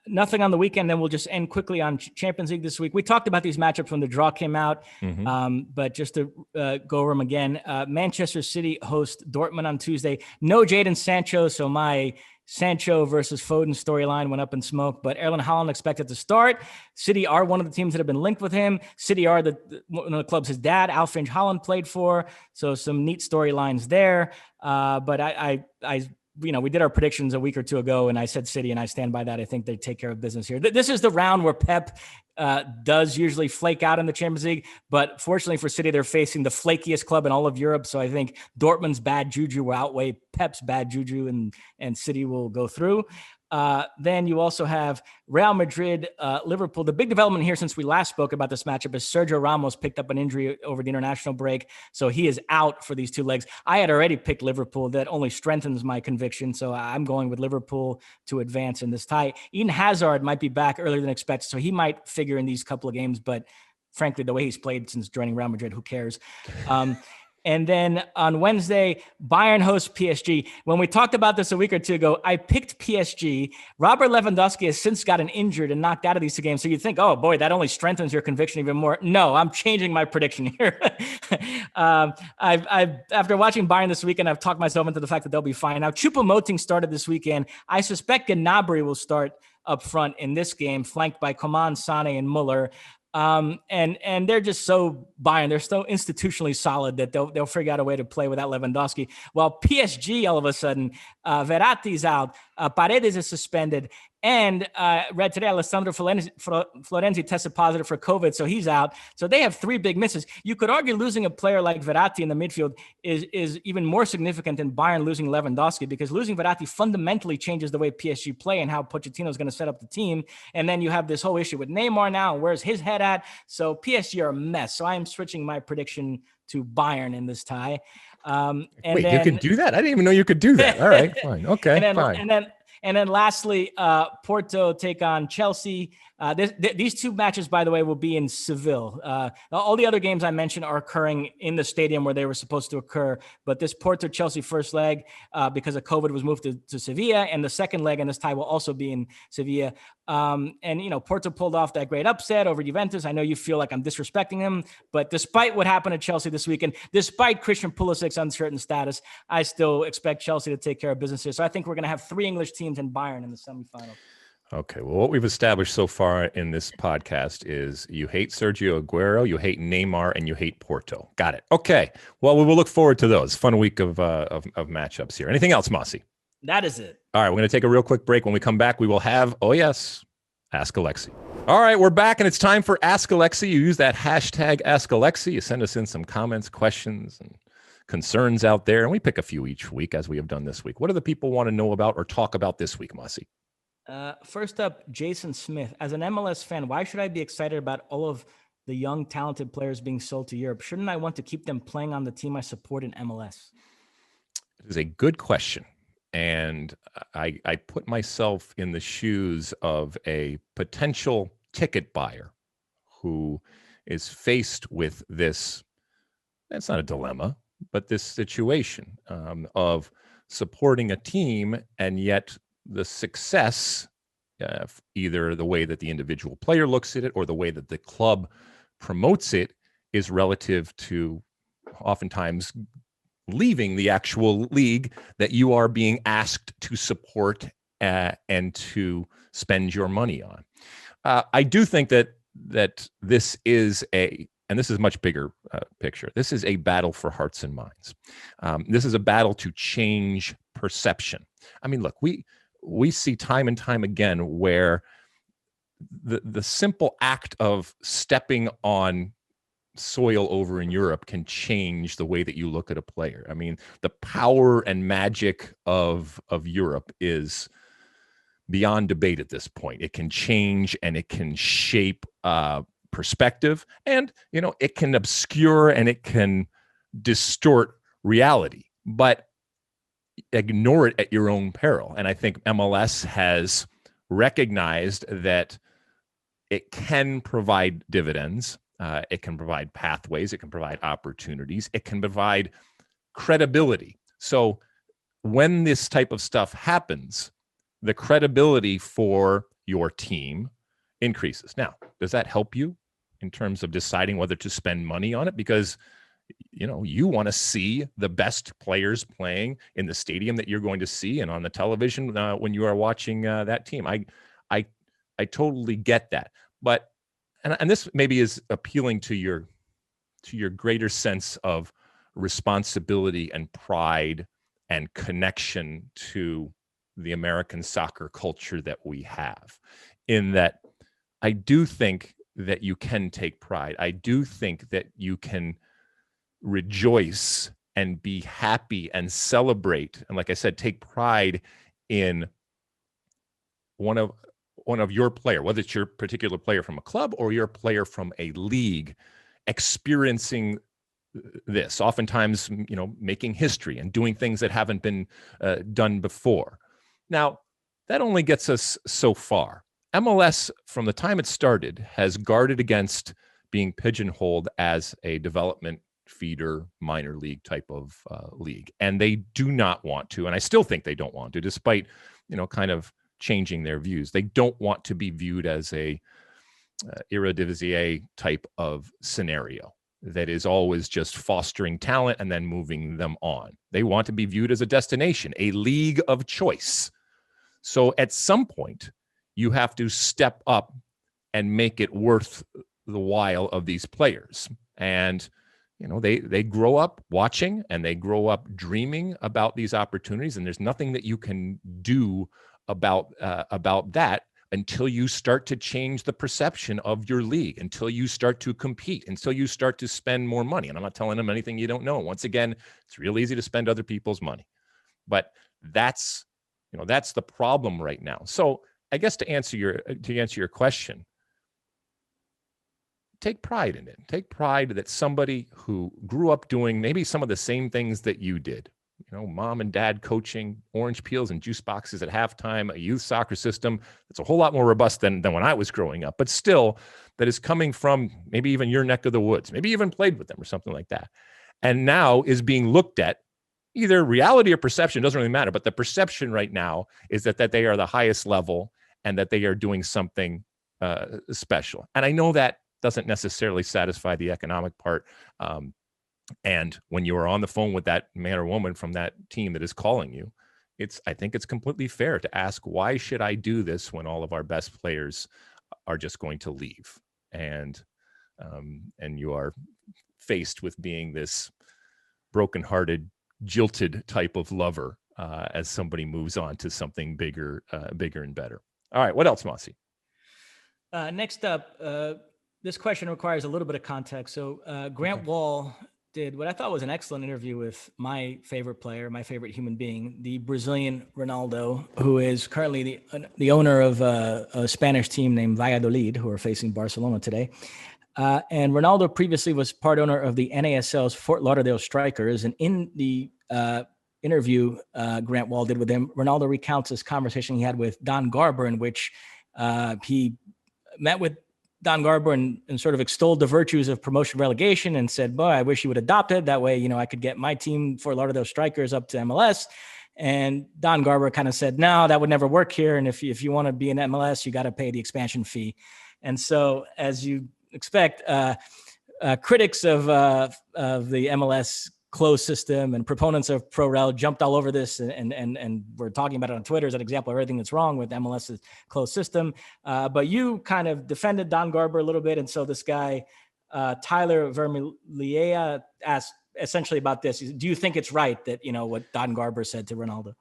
B: Nothing on the weekend. Then we'll just end quickly on Champions League this week. We talked about these matchups when the draw came out, but just to go over them again, Manchester City host Dortmund on Tuesday. No Jadon Sancho, so my Sancho versus Foden storyline went up in smoke, but Erling Haaland expected to start. City are one of the teams that have been linked with him. City are one of the clubs his dad, Alphonse Haaland, played for. So some neat storylines there. But I we did our predictions a week or two ago, and I said City, and I stand by that. I think they take care of business here. This is the round where Pep does usually flake out in the Champions League, but fortunately for City, they're facing the flakiest club in all of Europe. So I think Dortmund's bad juju will outweigh Pep's bad juju, and City will go through. Then you also have Real Madrid, Liverpool. The big development here since we last spoke about this matchup is Sergio Ramos picked up an injury over the international break, so he is out for these 2 legs. I had already picked Liverpool. That only strengthens my conviction, so I'm going with Liverpool to advance in this tie. Eden Hazard might be back earlier than expected, so he might figure in these couple of games, but frankly, the way he's played since joining Real Madrid, who cares? And then on Wednesday, Bayern hosts PSG. When we talked about this a week or two ago, I picked PSG. Robert Lewandowski has since gotten injured and knocked out of these 2 games. So you'd think, oh boy, that only strengthens your conviction even more. No, I'm changing my prediction here. After watching Bayern this weekend, I've talked myself into the fact that they'll be fine. Now, Choupo-Moting started this weekend. I suspect Gnabry will start up front in this game, flanked by Coman, Sané, and Muller. And they're just so Bayern, they're so institutionally solid that they'll figure out a way to play without Lewandowski. While PSG, all of a sudden, Verratti's out, Paredes is suspended, and read today Alessandro Florenzi tested positive for COVID, so he's out. So they have 3 big misses. You could argue losing a player like Verratti in the midfield is even more significant than Bayern losing Lewandowski, because losing Verratti fundamentally changes the way PSG play and how Pochettino is going to set up the team. And then you have this whole issue with Neymar now. Where's his head at? So PSG are a mess. So I am switching my prediction to Bayern in this tie.
A: Wait, you can do that? I didn't even know you could do that. All right, fine. Okay, fine. And then lastly, Porto take on Chelsea. These 2 matches, by the way, will be in Seville. All the other games I mentioned are occurring in the stadium where they were supposed to occur. But this Porto-Chelsea first leg, because of COVID, was moved to Sevilla. And the second leg in this tie will also be in Sevilla. And Porto pulled off that great upset over Juventus. I know you feel like I'm disrespecting them, but despite what happened at Chelsea this weekend, despite Christian Pulisic's uncertain status, I still expect Chelsea to take care of business here. So I think we're going to have 3 English teams and Bayern in the semifinal. Okay, well, what we've established so far in this podcast is you hate Sergio Aguero, you hate Neymar, and you hate Porto. Got it. Okay, well, we will look forward to those. Fun week of matchups here. Anything else, Mosse?
B: That is it.
A: All right, we're going to take a real quick break. When we come back, we will have, oh yes, Ask Alexi. All right, we're back, and it's time for Ask Alexi. You use that hashtag Ask Alexi. You send us in some comments, questions, and concerns out there, and we pick a few each week, as we have done this week. What do the people want to know about or talk about this week, Mosse?
B: First up, Jason Smith. As an MLS fan, why should I be excited about all of the young, talented players being sold to Europe? Shouldn't I want to keep them playing on the team I support in MLS?
A: It is a good question. And I put myself in the shoes of a potential ticket buyer who is faced with this, it's not a dilemma, but this situation of supporting a team, and yet the success, either the way that the individual player looks at it or the way that the club promotes it, is relative to oftentimes leaving the actual league that you are being asked to support and to spend your money on. I do think that this is and this is a much bigger picture. This is a battle for hearts and minds. This is a battle to change perception. I mean, look, we see time and time again where the simple act of stepping on soil over in Europe can change the way that you look at a player. I mean, the power and magic of Europe is beyond debate at this point. It can change and it can shape perspective, and it can obscure and it can distort reality, but ignore it at your own peril. And I think MLS has recognized that it can provide dividends. It can provide pathways. It can provide opportunities. It can provide credibility. So when this type of stuff happens, the credibility for your team increases. Now, does that help you in terms of deciding whether to spend money on it? Because you want to see the best players playing in the stadium that you're going to see and on the television when you are watching that team. I totally get that. But and this maybe is appealing to your greater sense of responsibility and pride and connection to the American soccer culture that we have, in that I do think that you can take pride. I do think that you can rejoice and be happy and celebrate. And like I said, take pride in one of your player, whether it's your particular player from a club or your player from a league, experiencing this, oftentimes, making history and doing things that haven't been done before. Now, that only gets us so far. MLS, from the time it started, has guarded against being pigeonholed as a development feeder minor league type of league. And they do not want to, and I still think they don't want to, despite, kind of changing their views. They don't want to be viewed as a Eredivisie type of scenario that is always just fostering talent and then moving them on. They want to be viewed as a destination, a league of choice. So at some point, you have to step up and make it worth the while of these players. And they grow up watching and they grow up dreaming about these opportunities, and there's nothing that you can do about that until you start to change the perception of your league, until you start to compete, until you start to spend more money. And I'm not telling them anything you don't know. Once again, it's real easy to spend other people's money, but that's the problem right now. So I guess to answer your question, take pride in it. Take pride that somebody who grew up doing maybe some of the same things that you did, mom and dad coaching, orange peels and juice boxes at halftime, a youth soccer system that's a whole lot more robust than when I was growing up, but still that is coming from maybe even your neck of the woods, maybe even played with them or something like that. And now is being looked at, either reality or perception, doesn't really matter, but the perception right now is that they are the highest level and that they are doing something special. And I know that doesn't necessarily satisfy the economic part. And when you are on the phone with that man or woman from that team that is calling you, I think it's completely fair to ask, why should I do this when all of our best players are just going to leave? And you are faced with being this brokenhearted, jilted type of lover as somebody moves on to something bigger and better. All right, what else, Mosse?
B: Next up, this question requires a little bit of context. So Grant Wall did what I thought was an excellent interview with my favorite player, my favorite human being, the Brazilian Ronaldo, who is currently the owner of a Spanish team named Valladolid, who are facing Barcelona today. And Ronaldo previously was part owner of the NASL's Fort Lauderdale Strikers. And in the interview Grant Wall did with him, Ronaldo recounts this conversation he had with Don Garber, in which he met with Don Garber and sort of extolled the virtues of promotion relegation and said, boy, I wish you would adopt it. That way, I could get my team, Fort Lauderdale Strikers, up to MLS. And Don Garber kind of said, no, that would never work here. And if you want to be in MLS, you got to pay the expansion fee. And so, as you expect, critics of the MLS closed system and proponents of Pro-Rel jumped all over this and we're talking about it on Twitter as an example of everything that's wrong with MLS's closed system. But you kind of defended Don Garber a little bit. And so this guy, Tyler Vermillier, asked essentially about this. Do you think it's right that, what Don Garber said to Ronaldo?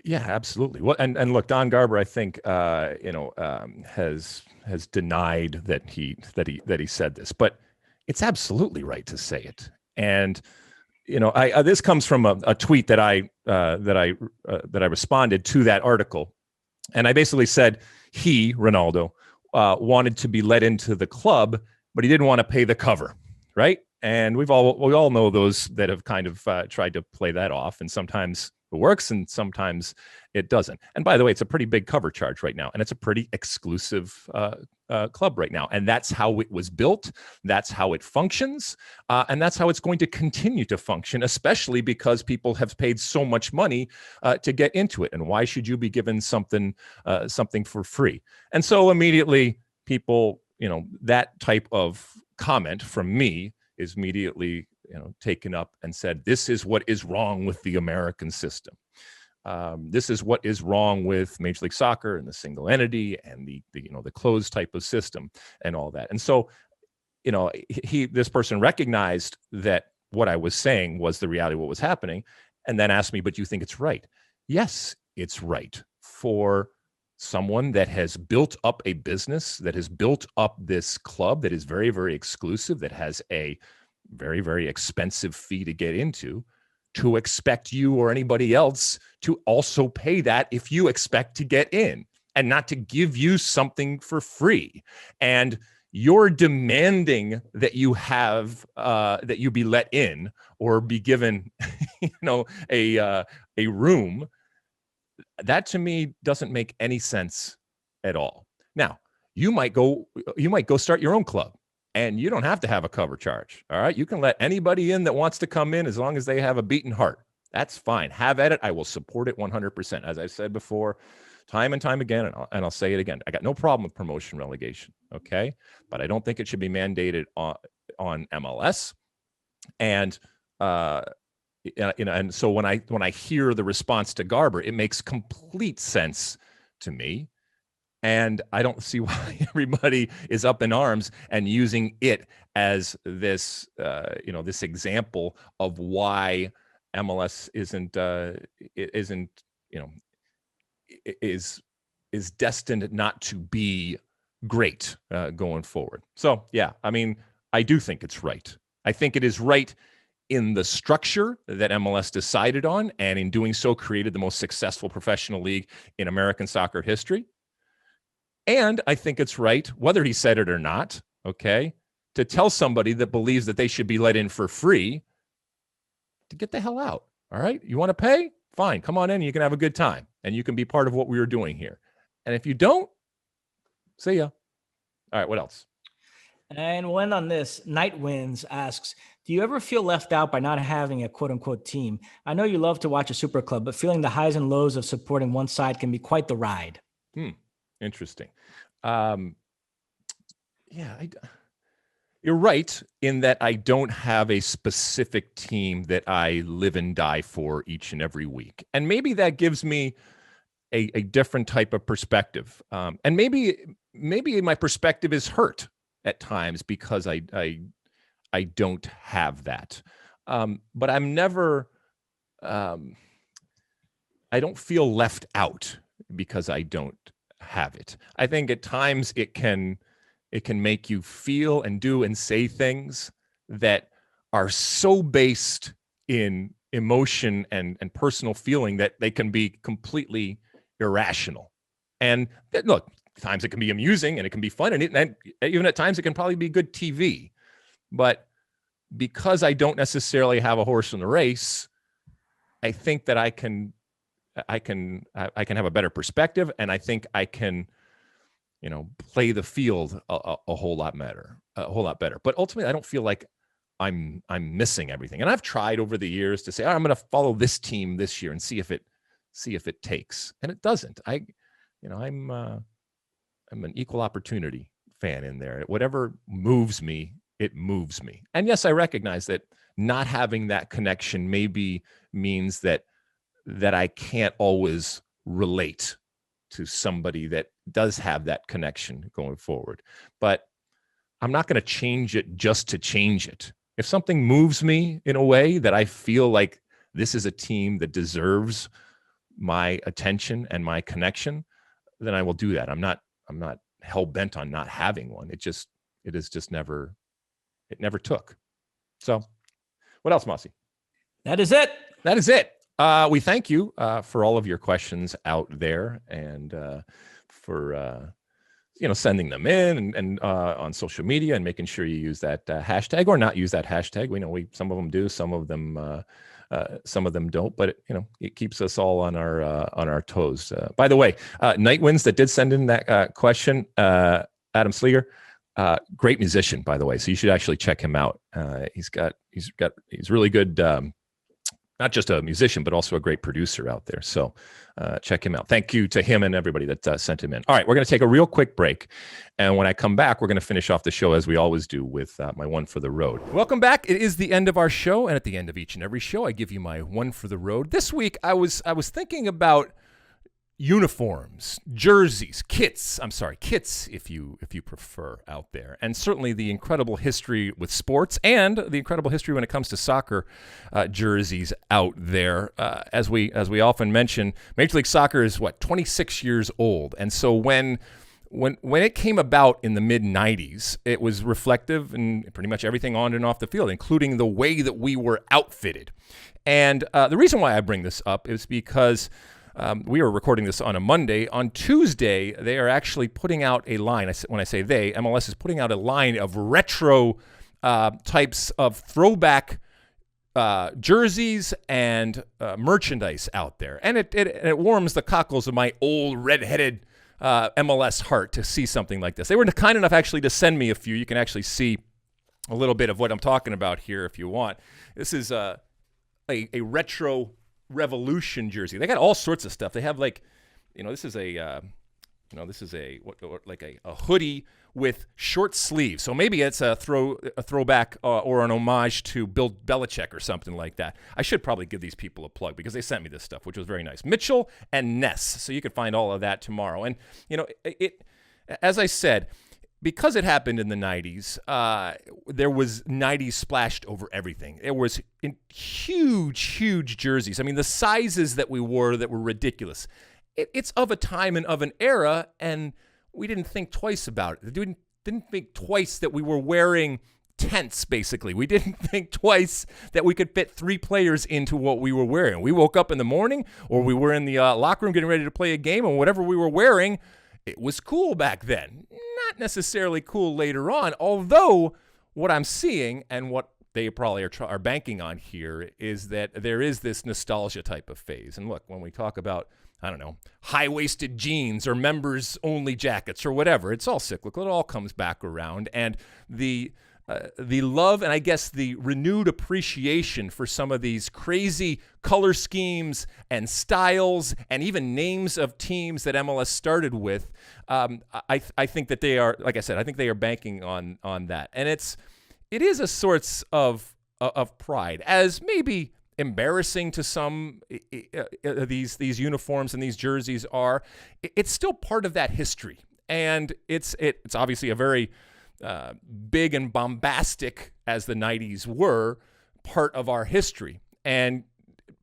A: Yeah, absolutely. Well, and look, Don Garber, I think, has denied that he said this, but it's absolutely right to say it. And this comes from a tweet that I responded to that article, and I basically said Ronaldo wanted to be let into the club, but he didn't want to pay the cover, right? And we all know those that have kind of tried to play that off, and sometimes it works and sometimes it doesn't. And by the way, it's a pretty big cover charge right now, and it's a pretty exclusive club right now. And that's how it was built. That's how it functions. And that's how it's going to continue to function, especially because people have paid so much money to get into it. And why should you be given something for free? And so immediately people, that type of comment from me is immediately taken up and said, this is what is wrong with the American system. This is what is wrong with Major League Soccer and the single entity and the closed type of system and all that. And so, this person recognized that what I was saying was the reality of what was happening, and then asked me, but you think it's right? Yes, it's right for someone that has built up a business, that has built up this club that is very, very exclusive, that has a very, very expensive fee to get into, to expect you or anybody else to also pay that if you expect to get in, and not to give you something for free. And you're demanding that you have that you be let in or be given a room. That to me doesn't make any sense at all. Now, you might go start your own club, and you don't have to have a cover charge. All right. You can let anybody in that wants to come in as long as they have a beating heart. That's fine. Have at it. I will support it 100%. As I've said before, time and time again, and I'll say it again. I got no problem with promotion relegation. Okay. But I don't think it should be mandated on MLS. And, and so when I hear the response to Garber, it makes complete sense to me. And I don't see why everybody is up in arms and using it as this, this example of why MLS is destined not to be great going forward. So yeah, I mean, I do think it's right. I think it is right in the structure that MLS decided on, and in doing so created the most successful professional league in American soccer history. And I think it's right, whether he said it or not, okay, to tell somebody that believes that they should be let in for free to get the hell out. All right. You want to pay? Fine. Come on in. You can have a good time and you can be part of what we were doing here. And if you don't, see ya. All right. What else?
B: And when on this, Night Winds asks, do you ever feel left out by not having a quote unquote team? I know you love to watch a super club, but feeling the highs and lows of supporting one side can be quite the ride.
A: Interesting. You're right in that I don't have a specific team that I live and die for each and every week. And maybe that gives me a different type of perspective. And maybe my perspective is hurt at times because I don't have that. But I'm never, I don't feel left out because I don't have it. I think at times it can make you feel and do and say things that are so based in emotion and personal feeling that they can be completely irrational. And look, times it can be amusing and it can be fun, and even at times it can probably be good TV. But because I don't necessarily have a horse in the race, I think that I can have a better perspective, and I think I can, play the field a whole lot better. But ultimately, I don't feel like I'm missing everything. And I've tried over the years to say, I'm going to follow this team this year and see if it takes, and it doesn't. I'm an equal opportunity fan in there. Whatever moves me, it moves me. And yes, I recognize that not having that connection maybe means that I can't always relate to somebody that does have that connection going forward. But I'm not going to change it just to change it. If something moves me in a way that I feel like this is a team that deserves my attention and my connection, then I will do that. I'm not hell bent on not having one. It never took. So what else, Mosse?
B: That is it.
A: That is it. We thank you for all of your questions out there, and for sending them in and on social media, and making sure you use that hashtag or not use that hashtag. We know some of them do, some of them don't, but it keeps us all on our toes. By the way, Night Winds that did send in that question, Adam Sleeger, great musician, by the way. So you should actually check him out. He's really good. Not just a musician, but also a great producer out there. So check him out. Thank you to him and everybody that sent him in. All right, we're going to take a real quick break. And when I come back, we're going to finish off the show as we always do with my one for the road. Welcome back. It is the end of our show. And at the end of each and every show, I give you my one for the road. This week, I was thinking about uniforms, jerseys, kits if you prefer out there, and certainly the incredible history with sports and the incredible history when it comes to soccer jerseys out there. As we often mention, Major League Soccer is 26 years old, and so when it came about in the mid-90s, it was reflective in pretty much everything on and off the field, including the way that we were outfitted. And the reason why I bring this up is because we are recording this on a Monday. On Tuesday, they are actually putting out a line. When I say they, MLS is putting out a line of retro types of throwback jerseys and merchandise out there. And it warms the cockles of my old redheaded MLS heart to see something like this. They were kind enough actually to send me a few. You can actually see a little bit of what I'm talking about here if you want. This is a retro Revolution jersey. They got all sorts of stuff. They have this is a hoodie with short sleeves. So maybe it's a throwback or an homage to Bill Belichick or something like that. I should probably give these people a plug because they sent me this stuff, which was very nice. Mitchell and Ness. So you can find all of that tomorrow. And it as I said, because it happened in the 90s, there was 90s splashed over everything. There was huge jerseys. I mean, the sizes that we wore that were ridiculous. It's of a time and of an era, and we didn't think twice about it. We didn't think twice that we were wearing tents, basically. We didn't think twice that we could fit 3 players into what we were wearing. We woke up in the morning, or we were in the locker room getting ready to play a game, and whatever we were wearing, it was cool back then. Not necessarily cool later on, although what I'm seeing and what they probably are banking on here is that there is this nostalgia type of phase. And look, when we talk about, I don't know, high-waisted jeans or members-only jackets or whatever, it's all cyclical. It all comes back around. And the the love and I guess the renewed appreciation for some of these crazy color schemes and styles and even names of teams that MLS started with. I think that they are, like I said, I think they are banking on that, and it is a source of pride, as maybe embarrassing to some these uniforms and these jerseys are. It's still part of that history, and it's obviously a very big and bombastic, as the 90s were, part of our history. And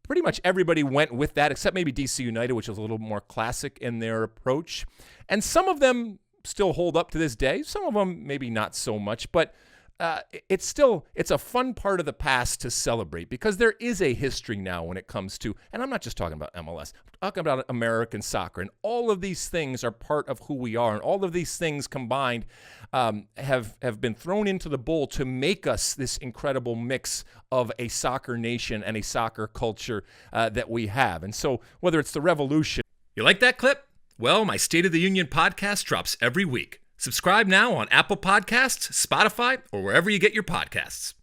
A: pretty much everybody went with that, except maybe DC United, which is a little more classic in their approach. And some of them still hold up to this day. Some of them maybe not so much, but it's a fun part of the past to celebrate, because there is a history now when it comes to, and I'm not just talking about MLS, I'm talking about American soccer, and all of these things are part of who we are, and all of these things combined have been thrown into the bowl to make us this incredible mix of a soccer nation and a soccer culture that we have. And so whether it's the revolution.
C: You like that clip? Well, my State of the Union podcast drops every week. Subscribe now on Apple Podcasts, Spotify, or wherever you get your podcasts.